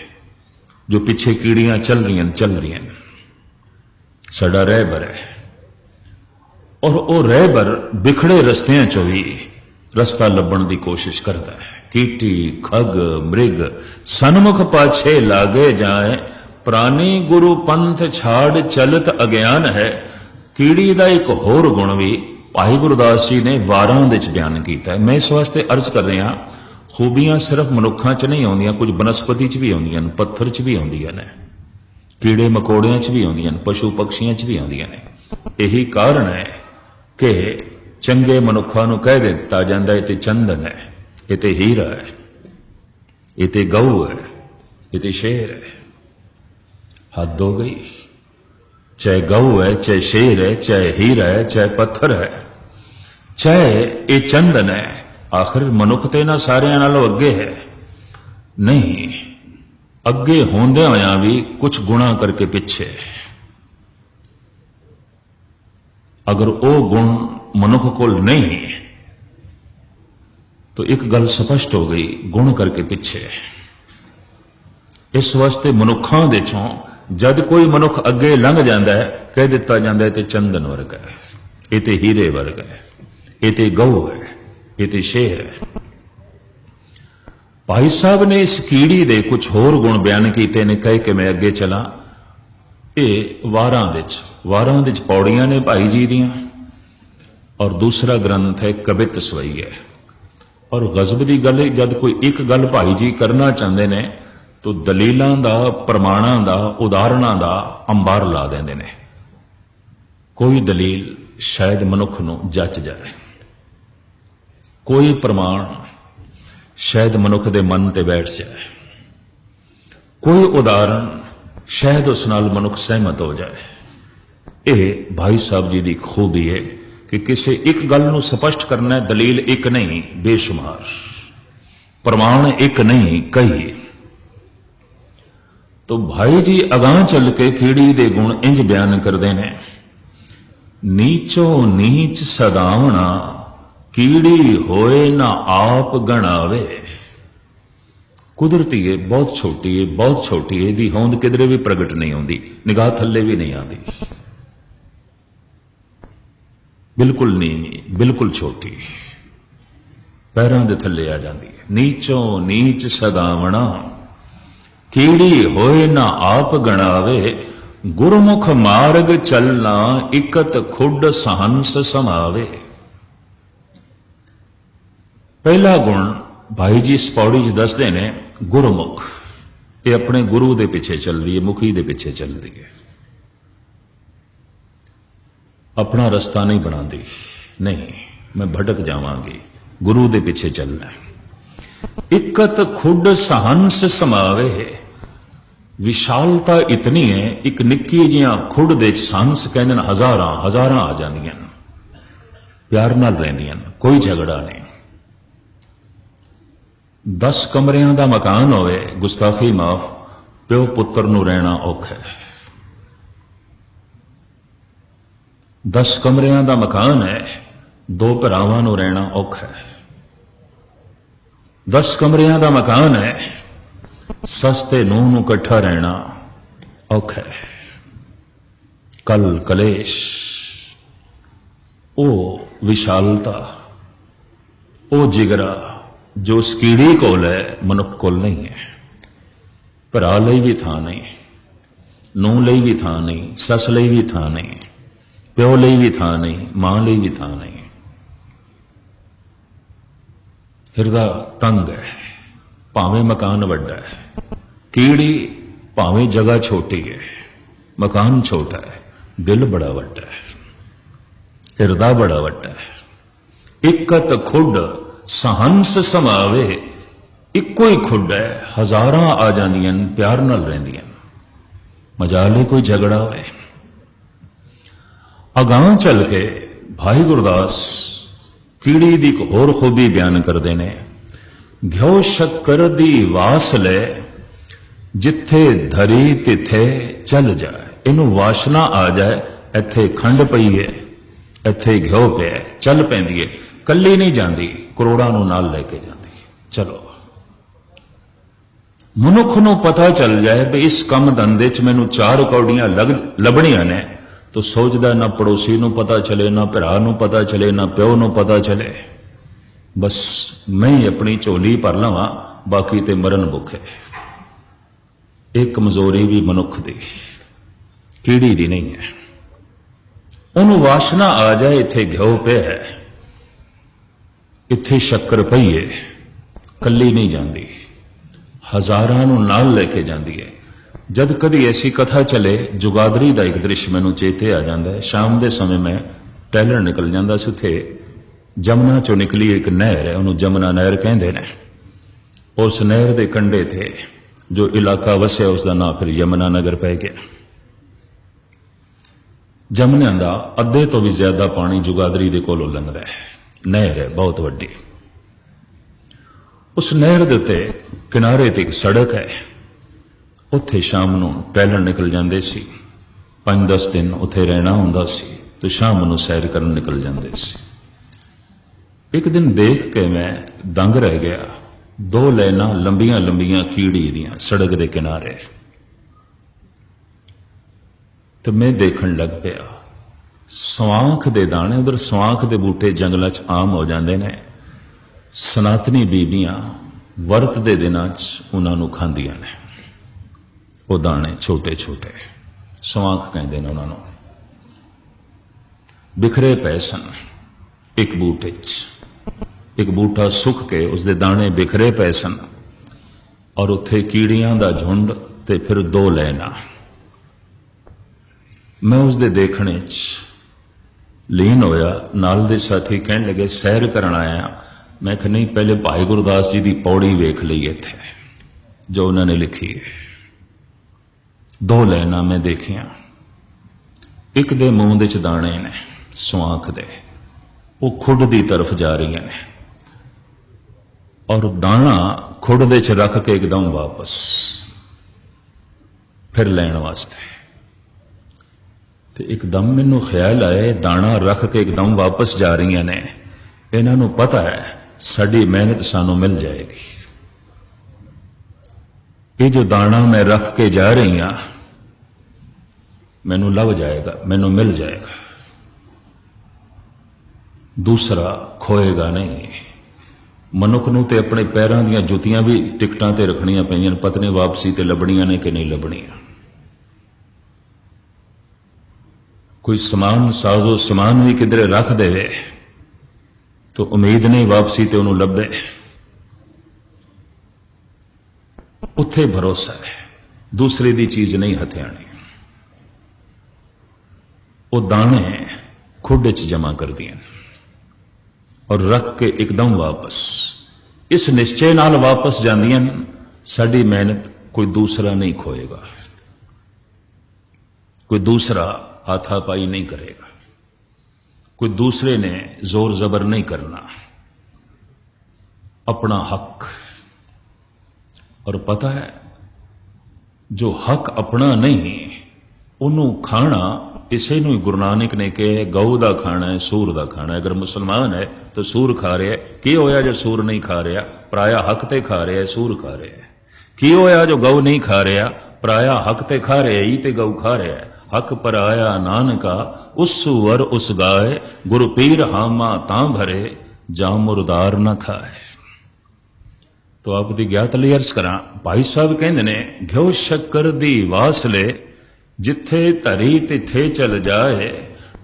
जो पीछे कीड़ियां चल रही हैं, साडा रह बर है। और वो रहबर बिखड़े रस्तियां चो भी रस्ता लभण की कोशिश करता है। कीटी खग मृग सन्मुख पाछे लागे जाए, प्राणी गुरु पंथ छाड़ चलत अज्ञान है। कीड़ी का एक होर गुण भी भाई गुरदास जी ने वारां दे च बयान किया है। मैं इस वास्ते अर्ज कर रहा, खूबियां सिर्फ मनुखा च नहीं आउंदियां, कुछ बनस्पति च भी आउंदियां, पत्थर च भी आउंदियां ने, कीड़े मकोड़ियां च भी आउंदियां, पशु पक्षियां च भी आउंदियां ने। यही कारण है कि चंगे मनुखा नूं कह दिता जाता है, ये चंदन है, ये हीरा है, ये गऊ है, ये शेर है। हद हो गई। चाहे गऊ है, चाहे शेर है, चाहे हीरा है, चाहे पत्थर है, चाहे ये चंदन है, आखिर मनुख ते ना सारे नालों अगे है। नहीं, अगे होंदे होया भी कुछ गुणा करके पिछे। अगर वो गुण मनुख कोल नहीं तो एक गल स्पष्ट हो गई, गुण करके पिछे। इस वास्ते मनुखा दे चों जद कोई मनुख अगे लंघ जाता है, कह दिता जाता है, चंदन वर्ग है, ये हीरे वर्ग है, ये गऊ है, ये शेर है। भाई साहब ने इस कीड़ी दे कुछ होर गुण बयान किए ने, कह के मैं अगे चला। ये वारां दे पौड़ियां ने भाई जी दियां, और दूसरा ग्रंथ है कवित सवई है। और गजब की गल, जब कोई एक गल भाई जी करना चाहते ने तो दलीलों का, प्रमाणों का, उदाहरणों का अंबार ला देंदे ने। कोई दलील शायद मनुख नूं जच जाए, कोई प्रमाण शायद मनुख के मन ते बैठ जाए, कोई उदाहरण शायद उस नाल मनुख सहमत हो जाए। यह भाई साहब जी की खूबी है कि किसी एक गल नूं स्पष्ट करना है, दलील एक नहीं बेशुमार, प्रमाण एक नहीं कई। तो भाई जी अगां चल के कीड़ी दे गुण इंज बयान करते हैं, नीचो नीच सदावना कीड़ी होए ना आप गणावे। कुदरती है, बहुत छोटी है, बहुत छोटी है, दी होंद किधरे भी प्रगट नहीं होती, निगाह थल्ले भी नहीं आती, बिल्कुल नीवी, बिल्कुल छोटी, पैरों के थल्ले आ जाती है। नीचो नीच सदावना कीड़ी होए ना आप गणावे, गुरमुख मार्ग चलना इकत खुड सहंस समावे। पहला गुण भाई जी इस पौड़ी च दसदे ने, गुरमुख, ये अपने गुरु दे पिछे चलती है, मुखी दे पिछे चलती है, अपना रास्ता नहीं बनाती। नहीं, मैं भटक जावांगी, गुरु दे पिछे चलना है। इकत खुड सहंस समावे, विशालता इतनी है, एक निक्की जिहा खुड दे सहंस कहने हजारां हजारां आ जांदियां, प्यार नाल रहिंदियां, कोई झगड़ा नहीं। 10 कमरियां दा मकान होवे, गुस्ताखी माफ, प्यो पुत्र नूं रहना औखा है। 10 कमरियां दा मकान है, 2 भरावां नूं रहना औखा है। 10 कमरियां दा मकान है, सस्ते नूह नूं कट्ठा रहना औखा है। कल कलेश, ओ विशालता, ओ जिगरा जो उस कीड़ी कोल है, मनुख कोल नहीं है। भरा लई भी थां नहीं, नूह लई भी थां नहीं, सस लई भी थां नहीं, प्यो लई भी थां नहीं, मां लई भी थां नहीं। हिरदा तंग है, भावें मकान वड्डा है। कीड़ी भावें जगह छोटी है, मकान छोटा है, दिल बड़ा वड्डा है, हिरदा बड़ा वड्डा है। इकत खुड सहंस समावे, इको ही खुड है, हजारां आ जांदियां, प्यार नाल रहिंदियां, मजाले कोई झगड़ा होए। अगां चल के भाई गुरदास कीड़ी दी एक होर खूबी बयान करते हैं, घ्यो शक्कर दी वास ले, जिथे धरी तिथे चल जाए। इनू वासना आ जाए, इथे खंड पई है, इथे घ्यो पे चल पैंदी है, कली नहीं जाती, करोड़ां नूं नाल लेके जाती। चलो, मनुख नूं पता चल जाए भी इस कम धंधे च मैनू 4 कौड़ियां लभणियां ने, तो सोचदा ना पड़ोसी नूं पता चले, ना भरा नूं पता चले, ना प्यो नूं पता चले, बस मैं ही अपनी झोली भर लवां, बाकी ते मरन भुखे। एक कमजोरी भी मनुख दी, कीड़ी दी नहीं है। उन्होंने वासना आ जाए, इत्थे घ्यो पिया है, इत्थे शक्कर पई है, कल्ली नहीं जाती, हजारां नूं नाल लेके जाती है। जद कभी ऐसी कथा चले, जुगादरी का एक दृश्य मैनूं चेते आ जाता है। शाम के समय मैं टहलण निकल जाता सी, उत्थे जमुना चों निकली एक नहर है, उन्होंने जमुना नहर कहते हैं। उस नहर के कंढे थे जो इलाका वसिया, उसका नाम फिर यमुना नगर पै गया। जमुना का अद्धे तो भी ज्यादा पानी जुगादरी के कोलों लंघदा है, नहर है बहुत वड्डी। उस नहर के उत्ते किनारे ते एक सड़क है, उत्थे शाम नूं टहलण निकल जाते सी। 5-10 दिन उत्थे रहना हुंदा सी, तो शाम नूं सैर करन निकल जाते सी। एक दिन देख के मैं दंग रह गया, 2 लाइनां लंबियां लंबियां कीड़ी दियां सड़क के किनारे। तो मैं देखण लग पिया, सवांख दे दाने, उधर सवांख दे बूटे जंगलों च आम हो जाते हैं। सनातनी बीबियां वर्त दे दिनां च उन्हां नूं खांदियां ने, वो दाने छोटे छोटे सवांख कहते हैं उन्होंने। बिखरे पै सन एक बूटे च, एक बूटा सुख के उसके दाने बिखरे पै सन, और उत्थे कीड़ियां दा झुंड ते फिर 2 लाइनां। मैं उसके देखने लीन होया, नाल दे साथी कहन लगे सैर करन आया। मैं कहा नहीं, पहले भाई गुरदास जी की पौड़ी वेख ली इत्थे जो उन्होंने लिखी है। 2 लाइनां मैं देखियां, एक दे मूंह दे च दाने ने सुआंख दे, वो खुड की तरफ जा रही ने, और दाना खुड दे च रख के एकदम वापस फिर लैण वास्ते। तो एकदम मैनू ख्याल आया, दाना रख के एकदम वापस जा रही ने, इन्हां नूं पता है साडी मेहनत सानू मिल जाएगी। ये जो दाना मैं रख के जा रही हां, मैनू लभ जाएगा, मैनू मिल जाएगा, दूसरा खोएगा नहीं। मनुख नूं ते अपने पैरों दीयां जुतियां भी टिकटां ते रखणियां पईयां, पता नहीं वापसी ते लभणियां ने कि नहीं लभणियां। कोई समान साजो समान भी किधरे रख दे तो उम्मीद नहीं वापसी ते उन्होंने लभे, उत्थे भरोसा है, दूसरे दी चीज नहीं हथियानी। वो दाने खुड च जमा कर दिए और रख के एकदम वापस, इस निश्चय नाल वापस जांदियां, साडी मेहनत कोई दूसरा नहीं खोएगा, कोई दूसरा हाथापाई नहीं करेगा, कोई दूसरे ने जोर जबर नहीं करना, अपना हक। और पता है जो हक अपना नहीं उन्हों खाना, इसे नूं गुरु नानक ने कहा गऊ का खाना है, सूर का खाना है। अगर मुसलमान है तो सूर खा रहा है, की होया जो सूर नहीं खा रहा, पराया हक ते खा रहा है, सूर खा रहा है। की होया जो गऊ नहीं खा रहा, पराया हक ते खा रहा है, ते गऊ खा रहा है। हक पराया नानका उस वर उस गाय, गुरु पीर हामा तां भरे, जा मुरदार न खाए। तो आप दी ज्ञात लई अर्ज करा, भाई साहब कहंदे ने घ्यो शक्कर दी वासले, जिथे धरी तिथे चल जाए,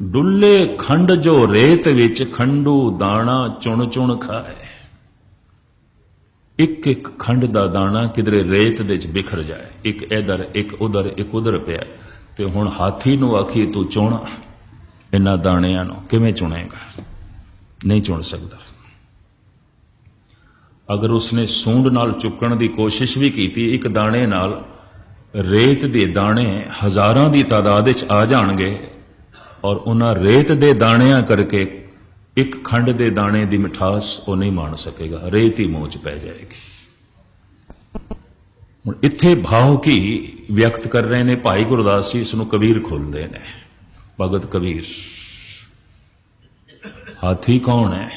डुल्ले खंड जो रेत विच, खंडू दाना चुण चुण खाए। एक एक खंड दा दाना किधरे रेत दे च बिखर जाए, एक इधर एक उधर पिया, तो हुण हाथी नूं आखिए तू चुण इन्हां दाणियां नूं, किवें चुणेगा? नहीं चुन सकता। अगर उसने सूंड नाल चुकण की कोशिश भी की, एक दाणे नाल रेत दे दाणे हजारां की तादाद आ जाणगे, और उन्हां रेत दे दाणियां करके एक खंड दे दाणे की मिठास वो नहीं मान सकेगा, रेत ही मूंह च पै जाएगी। हुण इत्थे भाव की व्यक्त कर रहे हैं भाई गुरदास जी, इसनूं कबीर खोलते हैं, भगत कबीर। हाथी कौन है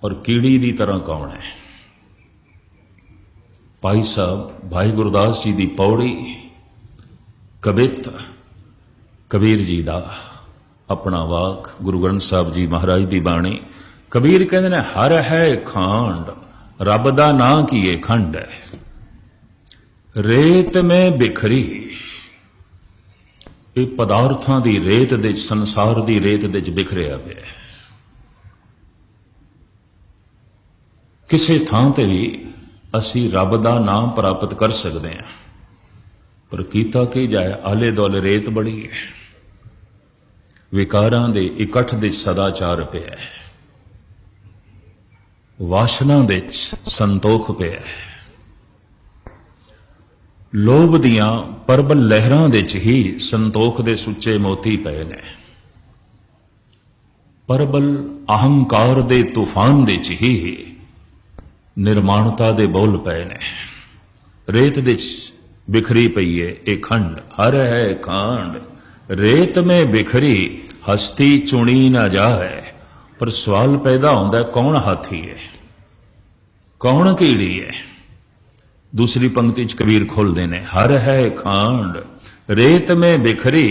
और कीड़ी की तरह कौन है? भाई साहब भाई गुरदास जी की पौड़ी कवित कबीर जी का अपना वाक, गुरु ग्रंथ साहब जी महाराज की बाणी। कबीर कहते ने हर है खांड, रब दा नां कीए खंड है, रेत में बिखरी। ये पदार्थां दी रेत दे, संसार दी रेत दे बिखरिया पिया। किसी थां ते भी असी रब दा नाम प्राप्त कर सकते हैं, पर कीता की जाए, आले दुआले रेत बड़ी है, विकारां दे इकट्ठ दे सदाचार पिया, वासना दे संतोख पिया, लोभ दियां परबल लहरां दे ही संतोख दे सुच्चे मोती पए ने, परबल अहंकार दे तूफान दे ही निर्माणता दे बोल पए ने। रेत दे बिखरी पई है एक खंड, हर है खांड, रेत में बिखरी हस्ती चुनी ना जाए। पर सवाल पैदा होता है, कौन हाथी है, कौन कीड़ी है? दूसरी पंक्ति च कबीर खोलते ने, हर है खांड, रेत में बिखरी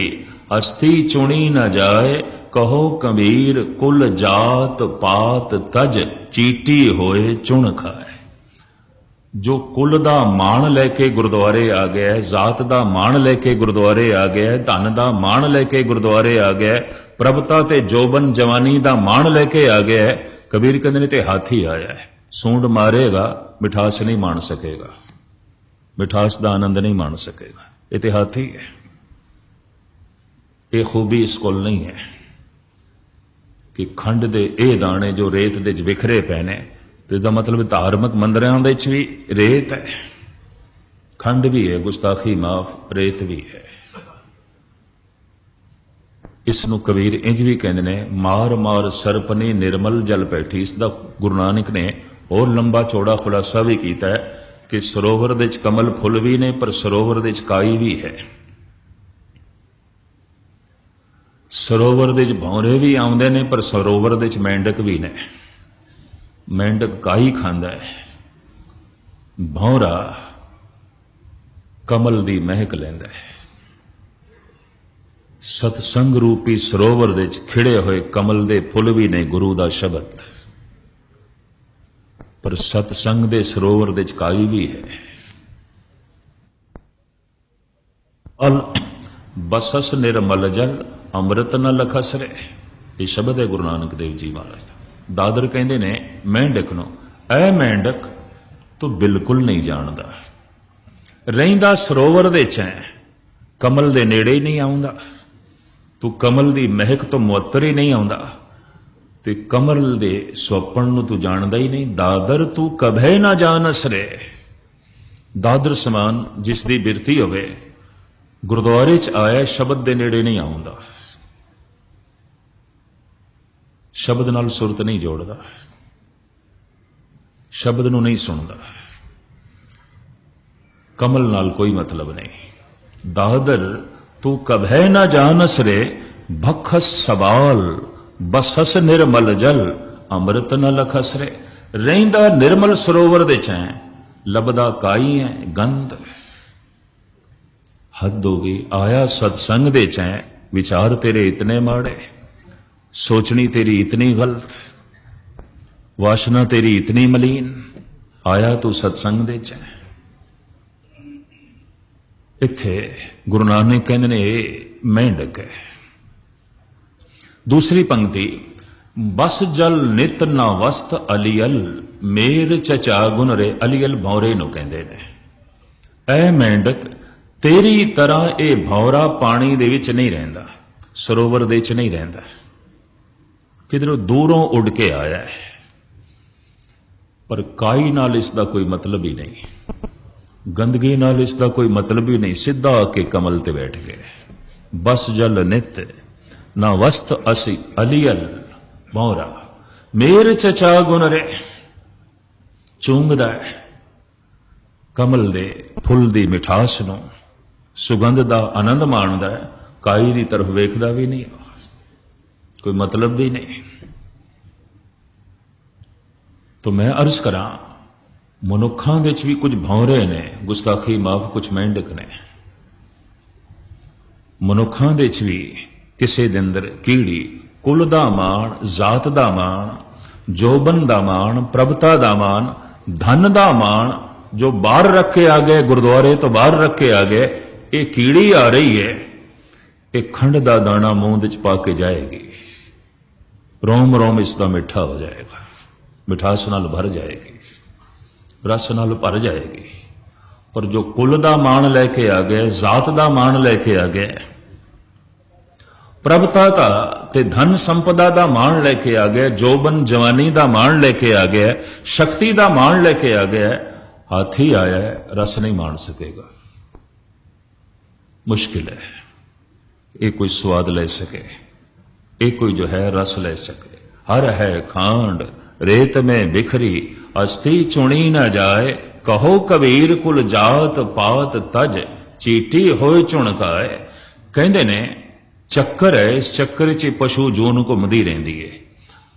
हस्ती चुनी न जाए। कहो कबीर कुल जात पात तज, चीटी होए चुन खाए। जो कुल दा मान लैके गुरुद्वारे आ गया है, जात दा मान लैके गुरुद्वारे आ गया है, धन दा मान लैके गुरुद्वारे आ गया है, प्रभता ते जोबन जवानी दा मान लैके आ गया है, कबीर कहते ने ते हाथी आया है। सूंड मारेगा, मिठास नहीं मान सकेगा, मिठास का आनंद नहीं मान सकेगा। ये तो हाथी है। ये खूबी इस कोल नहीं है कि खंड दे ए दाने जो रेत दे विखरे पए ने, तो इसका मतलब धार्मिक मंदिरों दे भी रेत है, खंड भी है, गुस्ताखी माफ, रेत भी है। इसनों कबीर इंज भी कहते ने, मार मार सरपनी निर्मल जल पैठी। इसका गुरु नानक ने और लंबा चौड़ा खुलासा भी किया है कि सरोवर दे कमल फुल भी ने, पर सरोवर दे काई भी है। सरोवर दे भौरे भी आउंदे ने, पर सरोवर दे मेंढक भी ने। मेंढक काई खांदा है, भौरा कमल दी महक लैंदा है। सतसंग रूपी सरोवर दे खिड़े हुए कमल दे फुल भी ने, गुरु दा शब्द, पर सतसंग दे सरोवर दे काई भी है। अल बसस निर्मल जल, अमृत न लखसरे। ये शब्द है गुरु नानक देव जी महाराज का। दादर कहते ने मेंढक नो, ऐ मेंढक तू बिल्कुल नहीं जानदा, रहिंदा सरोवर दे च है, कमल दे नेड़े ही नहीं आउंदा, तू कमल दी महक तो मुअत्तर ही नहीं आउंदा, ते कमल दे स्वपन नूं तू जानदा ही नहीं। दादर तू कभे ना जानस रे। दादर समान जिस दी बिरती होवे, गुरुद्वारे च आया शब्द दे नेड़े नहीं आउंदा, शब्द नाल सुरत नहीं जोड़दा, शब्द नूं नहीं सुनदा, कमल नाल कोई मतलब नहीं। दादर तू कभे ना जानस रे, भखस सवाल बसस निर्मल जल, अमृत न लखस रे। रहिंदा निर्मल सरोवर दे च है, लभदा काई है गंध। हद हो गई, आया सत्संग दे च है, विचार तेरे इतने माड़े, सोचनी तेरी इतनी गलत, वासना तेरी इतनी मलीन, आया तू सत्संग दे च है। इत्थे गुरु नानक कहते ने मेंढक है। दूसरी पंक्ति, बस जल नित ना वस्त अलियल, मेर चचा गुन रे। अलियल भौरे नूं कहंदे ने। ऐ मेंढक तेरी तरह ये भौरा पानी दे विच नहीं रहिंदा, सरोवर दे विच नहीं रहिंदा, किधरों दूरों उड़ के आया है, पर काई नाल इसका कोई मतलब ही नहीं, गंदगी नाल इसका कोई मतलब ही नहीं, सीधा आके कमल ते बैठ गए। बस जल नित ना वस्त असी अलियल भौरा, मेर चचा गुन रे। चूंगदा है कमल दे फुल दी मिठास नूं, सुगंध दा आनंद माणदा है, काई दी तरफ वेखदा भी नहीं, कोई मतलब भी नहीं। तो मैं अर्ज करा, मनुखां दे च भी कुछ भौरे ने, गुस्ताखी माफ, कुछ मेंढक ने। ਮਨੁੱਖਾਂ ਦੇ ਚ ਵੀ ਕਿਸੇ ਦੇ ਅੰਦਰ ਕੀੜੀ, ਕੁਲ ਦਾ ਮਾਣ, ਜਾਤ ਦਾ ਮਾਣ, ਜੋਬਨ ਦਾ ਮਾਣ, ਪ੍ਰਭਤਾ ਦਾ ਮਾਣ, ਧਨ ਦਾ ਮਾਣ, ਜੋ ਬਾਹਰ ਰੱਖ ਕੇ ਆ ਗਏ, ਗੁਰਦੁਆਰੇ ਤੋਂ ਬਾਹਰ ਰੱਖ ਕੇ ਆ ਗਏ, ਇਹ ਕੀੜੀ ਆ ਰਹੀ ਹੈ, ਇਹ ਖੰਡ ਦਾ ਦਾਣਾ ਮੂੰਹ ਵਿੱਚ ਪਾ ਕੇ ਜਾਏਗੀ, ਰੋਮ ਰੋਮ ਇਸ ਦਾ ਮਿੱਠਾ ਹੋ ਜਾਏਗਾ, ਮਿਠਾਸ ਨਾਲ ਭਰ ਜਾਏਗੀ, ਰਸ ਨਾਲ ਭਰ ਜਾਏਗੀ। ਪਰ ਜੋ ਕੁਲ ਦਾ ਮਾਣ ਲੈ ਕੇ ਆ ਗਏ, ਜਾਤ ਦਾ ਮਾਣ ਲੈ ਕੇ ਆ ਗਏ, ਪ੍ਰਭਤਾ ਦਾ ਤੇ ਧਨ ਸੰਪਦਾ ਦਾ ਮਾਣ ਲੈ ਕੇ ਆ ਗਏ, ਜੋਬਨ ਜਵਾਨੀ ਦਾ ਮਾਣ ਲੈ ਕੇ ਆ ਗਏ, ਸ਼ਕਤੀ ਦਾ ਮਾਣ ਲੈ ਕੇ ਆ ਗਏ, ਹਾਥੀ ਆਇਆ ਹੈ, ਰਸ ਨਹੀਂ ਮਾਣ ਸਕੇਗਾ। ਮੁਸ਼ਕਿਲ ਹੈ ਇਹ ਕੋਈ ਸਵਾਦ ਲੈ ਸਕੇ, ਇਹ ਕੋਈ ਜੋ ਹੈ ਰਸ ਲੈ ਸਕੇ। ਹਰ ਹੈ ਖਾਂਡ रेत में बिखरी अस्थि चुनी न जाए, कहो कबीर कुल जात पात तज चीटी होए चुणकाए। कहते ने ਚੱਕਰ ਹੈ, ਇਸ ਚੱਕਰ 'ਚ ਪਸ਼ੂ ਜੂਨ ਘੁੰਮਦੀ ਰਹਿੰਦੀ ਹੈ,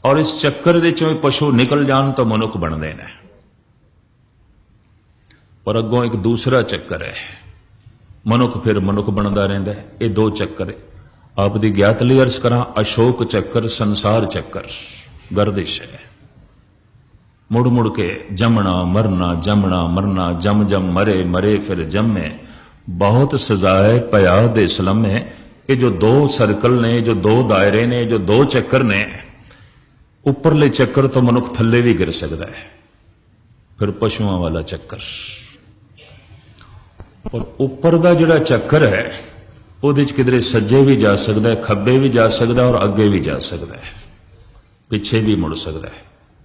ਔਰ ਇਸ ਚੱਕਰ ਦੇ ਚੋਂ ਪਸ਼ੂ ਨਿਕਲ ਜਾਣ ਤਾਂ ਮਨੁੱਖ ਬਣਦੇ ਨੇ। ਪਰ ਅੱਗੋਂ ਇੱਕ ਦੂਸਰਾ ਚੱਕਰ ਹੈ, ਮਨੁੱਖ ਫਿਰ ਮਨੁੱਖ ਬਣਦਾ ਰਹਿੰਦਾ ਹੈ। ਇਹ ਦੋ ਚੱਕਰ ਆਪ ਦੀ ਗਿਆਤ ਲਈ ਅਰਜ਼ ਕਰਾਂ। ਅਸ਼ੋਕ ਚੱਕਰ, ਸੰਸਾਰ ਚੱਕਰ, ਗਰਦਿਸ਼ ਹੈ। ਮੁੜ ਮੁੜ ਕੇ ਜੰਮਣਾ ਮਰਨਾ, ਜੰਮਣਾ ਮਰਨਾ, ਜਮ ਜਮ ਮਰੇ ਮਰੇ ਫਿਰ ਜੰਮੇ, ਬਹੁਤ ਸਜ਼ਾਏ ਪਿਆ ਦੇ ਸਲਮੇ। ਇਹ ਜੋ ਦੋ ਸਰਕਲ ਨੇ, ਜੋ ਦੋ ਦਾਇਰੇ ਨੇ, ਜੋ ਦੋ ਚੱਕਰ ਨੇ, ਉੱਪਰਲੇ ਚੱਕਰ ਤੋਂ ਮਨੁੱਖ ਥੱਲੇ ਵੀ ਗਿਰ ਸਕਦਾ ਹੈ। ਫਿਰ ਪਸ਼ੂਆਂ ਵਾਲਾ ਚੱਕਰ, ਔਰ ਉੱਪਰ ਦਾ ਜਿਹੜਾ ਚੱਕਰ ਹੈ ਉਹਦੇ 'ਚ ਕਿਧਰੇ ਸੱਜੇ ਵੀ ਜਾ ਸਕਦਾ ਹੈ, ਖੱਬੇ ਵੀ ਜਾ ਸਕਦਾ ਔਰ ਅੱਗੇ ਵੀ ਜਾ ਸਕਦਾ ਹੈ, ਪਿੱਛੇ ਵੀ ਮੁੜ ਸਕਦਾ ਹੈ।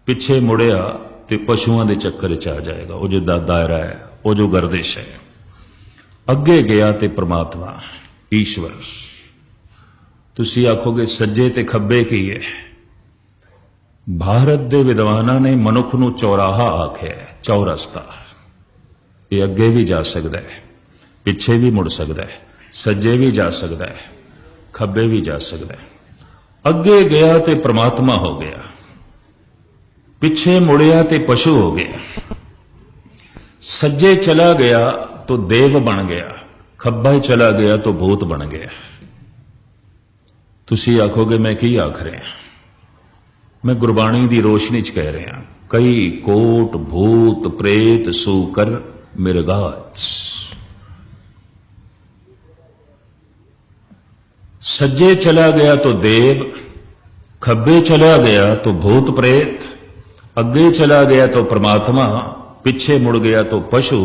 ਪਿੱਛੇ ਮੁੜਿਆ ਤੇ ਪਸ਼ੂਆਂ ਦੇ ਚੱਕਰ 'ਚ ਆ ਜਾਏਗਾ, ਉਹ ਜਿਹੜਾ ਦਾਇਰਾ ਹੈ, ਉਹ ਜੋ ਗਰਦਿਸ਼ ਹੈ। ਅੱਗੇ ਗਿਆ ਤੇ ਪ੍ਰਮਾਤਮਾ ਈਸ਼ਵਰ। ਤੁਸੀਂ ਆਖੋਗੇ ਸੱਜੇ ਤੇ ਖੱਬੇ ਕੀ ਹੈ? ਭਾਰਤ ਦੇ ਵਿਦਵਾਨਾਂ ਨੇ ਮਨੁੱਖ ਨੂੰ ਚੌਰਾਹਾ ਆਖਿਆ, ਚੌਰਸਤਾ। ਇਹ ਅੱਗੇ ਵੀ ਜਾ ਸਕਦਾ ਹੈ, ਪਿੱਛੇ ਵੀ ਮੁੜ ਸਕਦਾ ਹੈ, ਸੱਜੇ ਵੀ ਜਾ ਸਕਦਾ ਹੈ, ਖੱਬੇ ਵੀ ਜਾ ਸਕਦਾ ਹੈ। ਅੱਗੇ ਗਿਆ ਤੇ ਪ੍ਰਮਾਤਮਾ ਹੋ ਗਿਆ, ਪਿੱਛੇ ਮੁੜਿਆ ਤੇ ਪਸ਼ੂ ਹੋ ਗਿਆ, ਸੱਜੇ ਚਲਾ ਗਿਆ तो देव बन गया, खब्बा चला गया तो भूत बन गया। तुसी आखोगे मैं की आख रहा, मैं गुरबाणी दी रोशनी च कह रहा। कई कोट भूत प्रेत सूकर मिर्गाच। सज्जे चला गया तो देव, खब्बे चला गया तो भूत प्रेत, अगे चला गया तो परमात्मा, पिछे मुड़ गया तो पशु।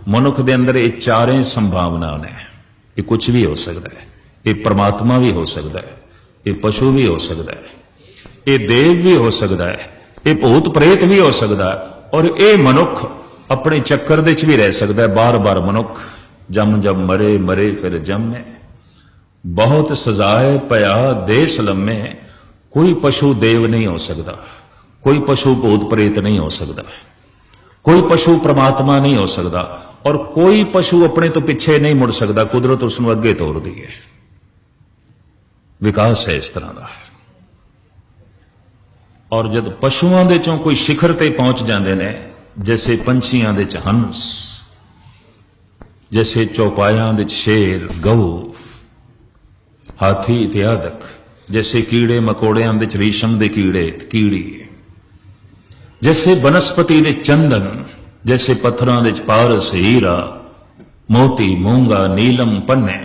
मनुख दे अंदर ये चारें संभावना ने। ये कुछ भी हो सकता है, ये परमात्मा भी हो सकता है, ये पशु भी हो सकता है, ये देव भी हो सकता है, ये भूत प्रेत भी हो सकता है, और ये मनुख अपने चक्कर दे च भी रह सकता है। बार बार मनुख जम जम मरे मरे फिर जमे, बहुत सजाए पया देश लम्मे। कोई पशु देव नहीं हो सकता, कोई पशु भूत प्रेत नहीं हो सकता, कोई पशु परमात्मा नहीं हो सकता, और कोई पशु अपने तो पिछे नहीं मुड़ सकता। कुदरत उसनों अगे तोड़ दी है। विकास है इस तरह का। और जब पशुओं दे चों कोई शिखर ते पहुंच जाते हैं, जैसे पंछियां दे च हंस, जैसे चौपायां दे च शेर गऊ हाथी इत्यादक, जैसे कीड़े मकोड़ियां दे च रेशम दे कीड़े कीड़ी, जैसे वनस्पति दे चंदन, जैसे पत्थरां दे पारस हीरा मोती मूंगा नीलम पन्ने।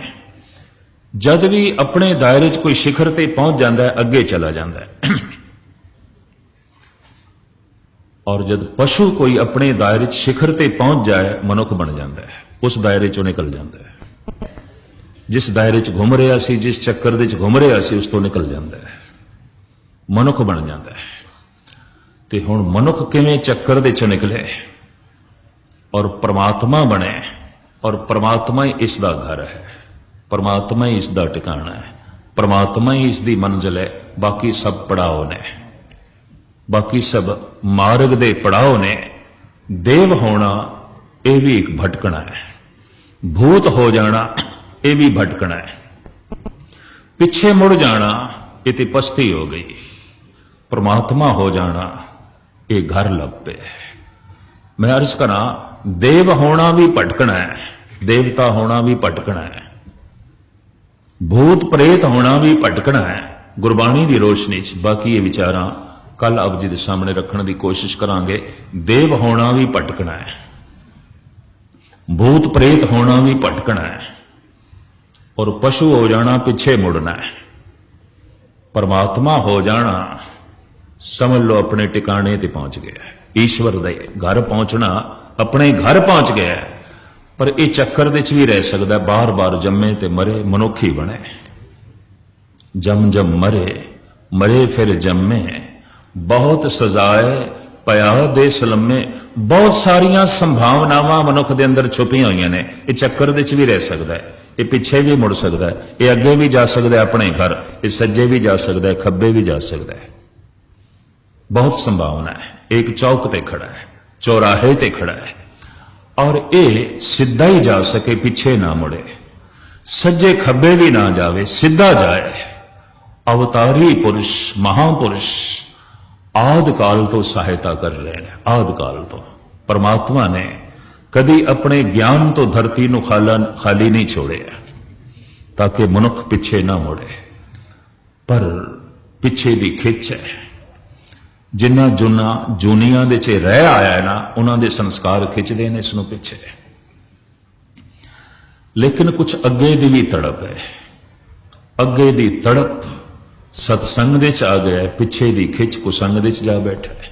जद भी अपने दायरे च कोई शिखर ते पहुंच जाता है, अगे चला जाता है। और जब पशु कोई अपने दायरे च शिखर ते पहुंच जाए, मनुख बन जाता है, उस दायरे चों निकल जाता है। जिस दायरे च घूम रहा सी, जिस चक्कर दे च घूम रहा सी, उस तो निकल जाता है, मनुख बन जाता है। ते हुण मनुख किवें चक्कर दे च निकले और परमात्मा बने, और परमात्मा ही इसका घर है, परमात्मा ही इसका ठिकाना है, परमात्मा ही इसकी मंजिल है। बाकी सब पड़ाव ने, बाकी सब मार्ग दे पड़ाव ने। देव होना यह भी एक भटकना है, भूत हो जाना यह भी भटकना है, पिछे मुड़ जाना ये तो पस्ती हो गई, परमात्मा हो जाना ये घर लग पे। मैं अर्ज करा, देव होना भी भटकना है, देवता होना भी भटकना है, भूत प्रेत होना भी भटकना है गुरबाणी की रोशनी च। बाकी ये विचारां कल आप जी के सामने रखने की कोशिश करांगे। देव होना भी भटकना है, भूत प्रेत होना भी भटकना है, और पशु हो जाना पिछे मुड़ना है। परमात्मा हो जाना समझ लो अपने टिकाने ते पहुंच गया, ईश्वर दे घर पहुंचना अपने घर पहुंच गया। पर यह चक्कर दे च भी रह सकता, बार बार जम्मे ते मरे, मनुख ही बने। जम जम मरे, मरे फिर जम्मे, बहुत सजाए पया दे सलमे। बहुत सारिया संभावनावां मनुख दे अंदर छुपियां हुई ने। यह चक्कर दे च भी रह सकता है, ये पिछे भी मुड़ सकता है, ये अगे भी जा सकता है अपने घर, ये सज्जे भी जा सकता है, खब्बे भी जा सकता है। बहुत संभावना है। एक चौक ते खड़ा है, चौराहे ते खड़ा है, और ये सीधा ही जा सके, पीछे ना मुड़े, सज्जे खब्बे भी ना जावे, सीधा जाए। अवतारी पुरुष, महापुरुष आदि काल तो सहायता कर रहे हैं। आदि काल तो परमात्मा ने कदी अपने ज्ञान तो धरती नूं खाली नहीं छोड़िया, ताकि मनुख पिछे ना मुड़े। पर पिछे दी खिच है, जिन्ना जूनिया दे च रह आया है ना, उन्होंने संस्कार खिंचते हैं इसनों पिछे। लेकिन कुछ अगे दी भी तड़प है, अगे दी तड़प सत्संग दे च आ गया है, पिछे दी खिच कुसंग दे च जा बैठा है।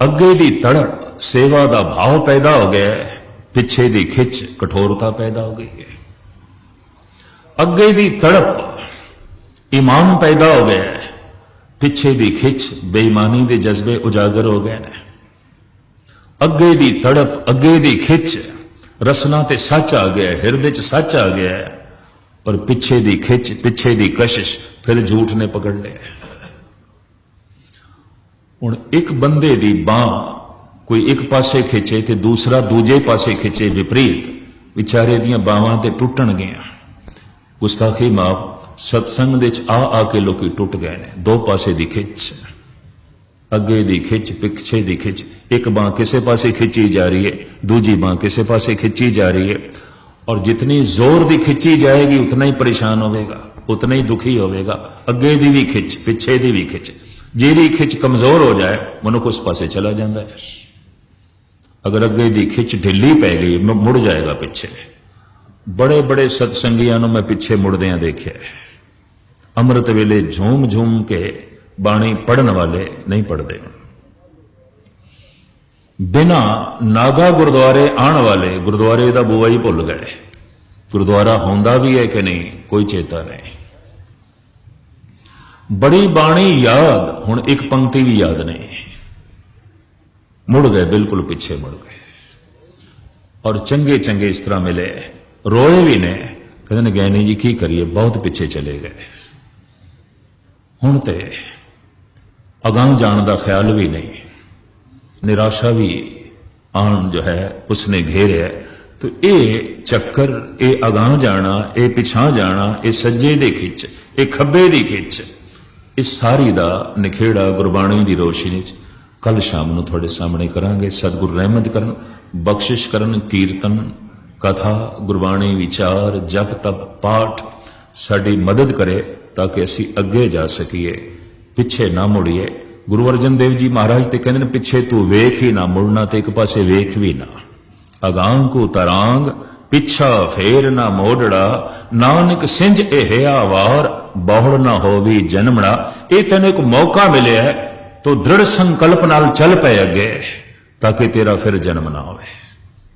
अगे दी तड़प सेवा दा भाव पैदा हो गया है, पिछे दी खिच कठोरता पैदा हो गई है। अगे दी तड़प ईमान पैदा हो गया है, पिछे दी खिच बेईमानी दे जज्बे उजागर हो गए हैं। अगे दी तड़प, अगे दी खिच रसना ते सच आ गया है, हिरदे च सच आ गया है। पर पिछे दी खिच, पिछे दी कशिश फिर झूठ ने पकड़ लिया। हुण एक बंदे दी बांह कोई एक पासे खिंचे ते दूसरा दूजे पासे खिंचे विपरीत, विचारे दियां बावां ते टुटण गईयां। गुस्ताखी माफ, सत्संग दे च आ के लोग टुट गए ने। दो पासे दी खिच, अगे दी खिच, पिछे दी खिच। एक बांह किसे पासे खिंची जा रही है, दूजी बांह किसे पासे खिंची जा रही है। और जितनी जोर दी खिंची जाएगी उतना ही परेशान होगा, उतना ही दुखी होगा। अगे दी भी खिच, पिछे दी भी खिच। जेरी खिच कमजोर हो जाए मनुख उस पासे चला जाता है। अगर अगे दी खिच ढिली पै गई मुड़ जाएगा पिछे। बड़े बड़े सत्संगियां नूं मैं पिछे मुड़दियां देखिया। अमृत वेले झूम झूम के बाणी पढ़न वाले नहीं पढ़ते, बिना नागा गुरुद्वारे आने वाले गुरुद्वारे का बुआ ही भुल गए। गुरुद्वारा होंदा भी है कि नहीं कोई चेता नहीं। बड़ी बाणी याद, हुण एक पंक्ति भी याद नहीं, मुड़ गए, बिल्कुल पीछे मुड़ गए। और चंगे चंगे इस तरह मिले, रोए भी ने, कहते ज्ञानी जी की करिए, बहुत पीछे चले गए। हुण ते अगां जाण दा ख्याल भी नहीं, निराशा भी आन जो है उसने घेरे। तो ये चक्कर, ये अगां जाना, ये पिछां जाना, ये सज्जे दी खिच, ये खब्बे दी खिच, इस सारी दा निखेड़ा गुरबाणी दी रोशनी च कल शाम नूं तुहाडे सामने करांगे। सतगुरु रहमत करन, बख्शिश करन, कीर्तन कथा गुरबाणी विचार जप तप पाठ साडी मदद करे, ताकि असी अगे जा सकीए, पिछे ना मुड़िए। गुरु अर्जन देव जी महाराज ते कहते पिछे तू वेख ही ना, मुड़ना ते एक पासे वेख भी ना। अगां को तरांग पिछा फेर ना मोड़ड़ा, नानक सिंज एहिया वार बहुड़ ना होवी जन्मड़ा। ये तेन एक मौका मिले है, तो दृढ़ संकल्प नाल चल पे अगे, ताकि तेरा फिर जन्म ना होवे,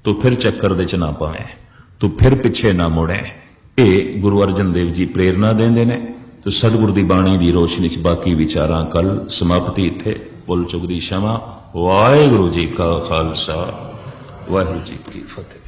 तू फिर चक्कर दे च ना पवे, तू फिर पिछे ना मुड़े। ये गुरु अर्जन देव जी प्रेरणा देंदे ने। तो सतगुरु की बाणी की रोशनी च बाकी विचारां कल समाप्ति इत्थे। भुल चुक दी क्षमा। वाहिगुरू जी का खालसा, वाहिगुरू जी की फतेह।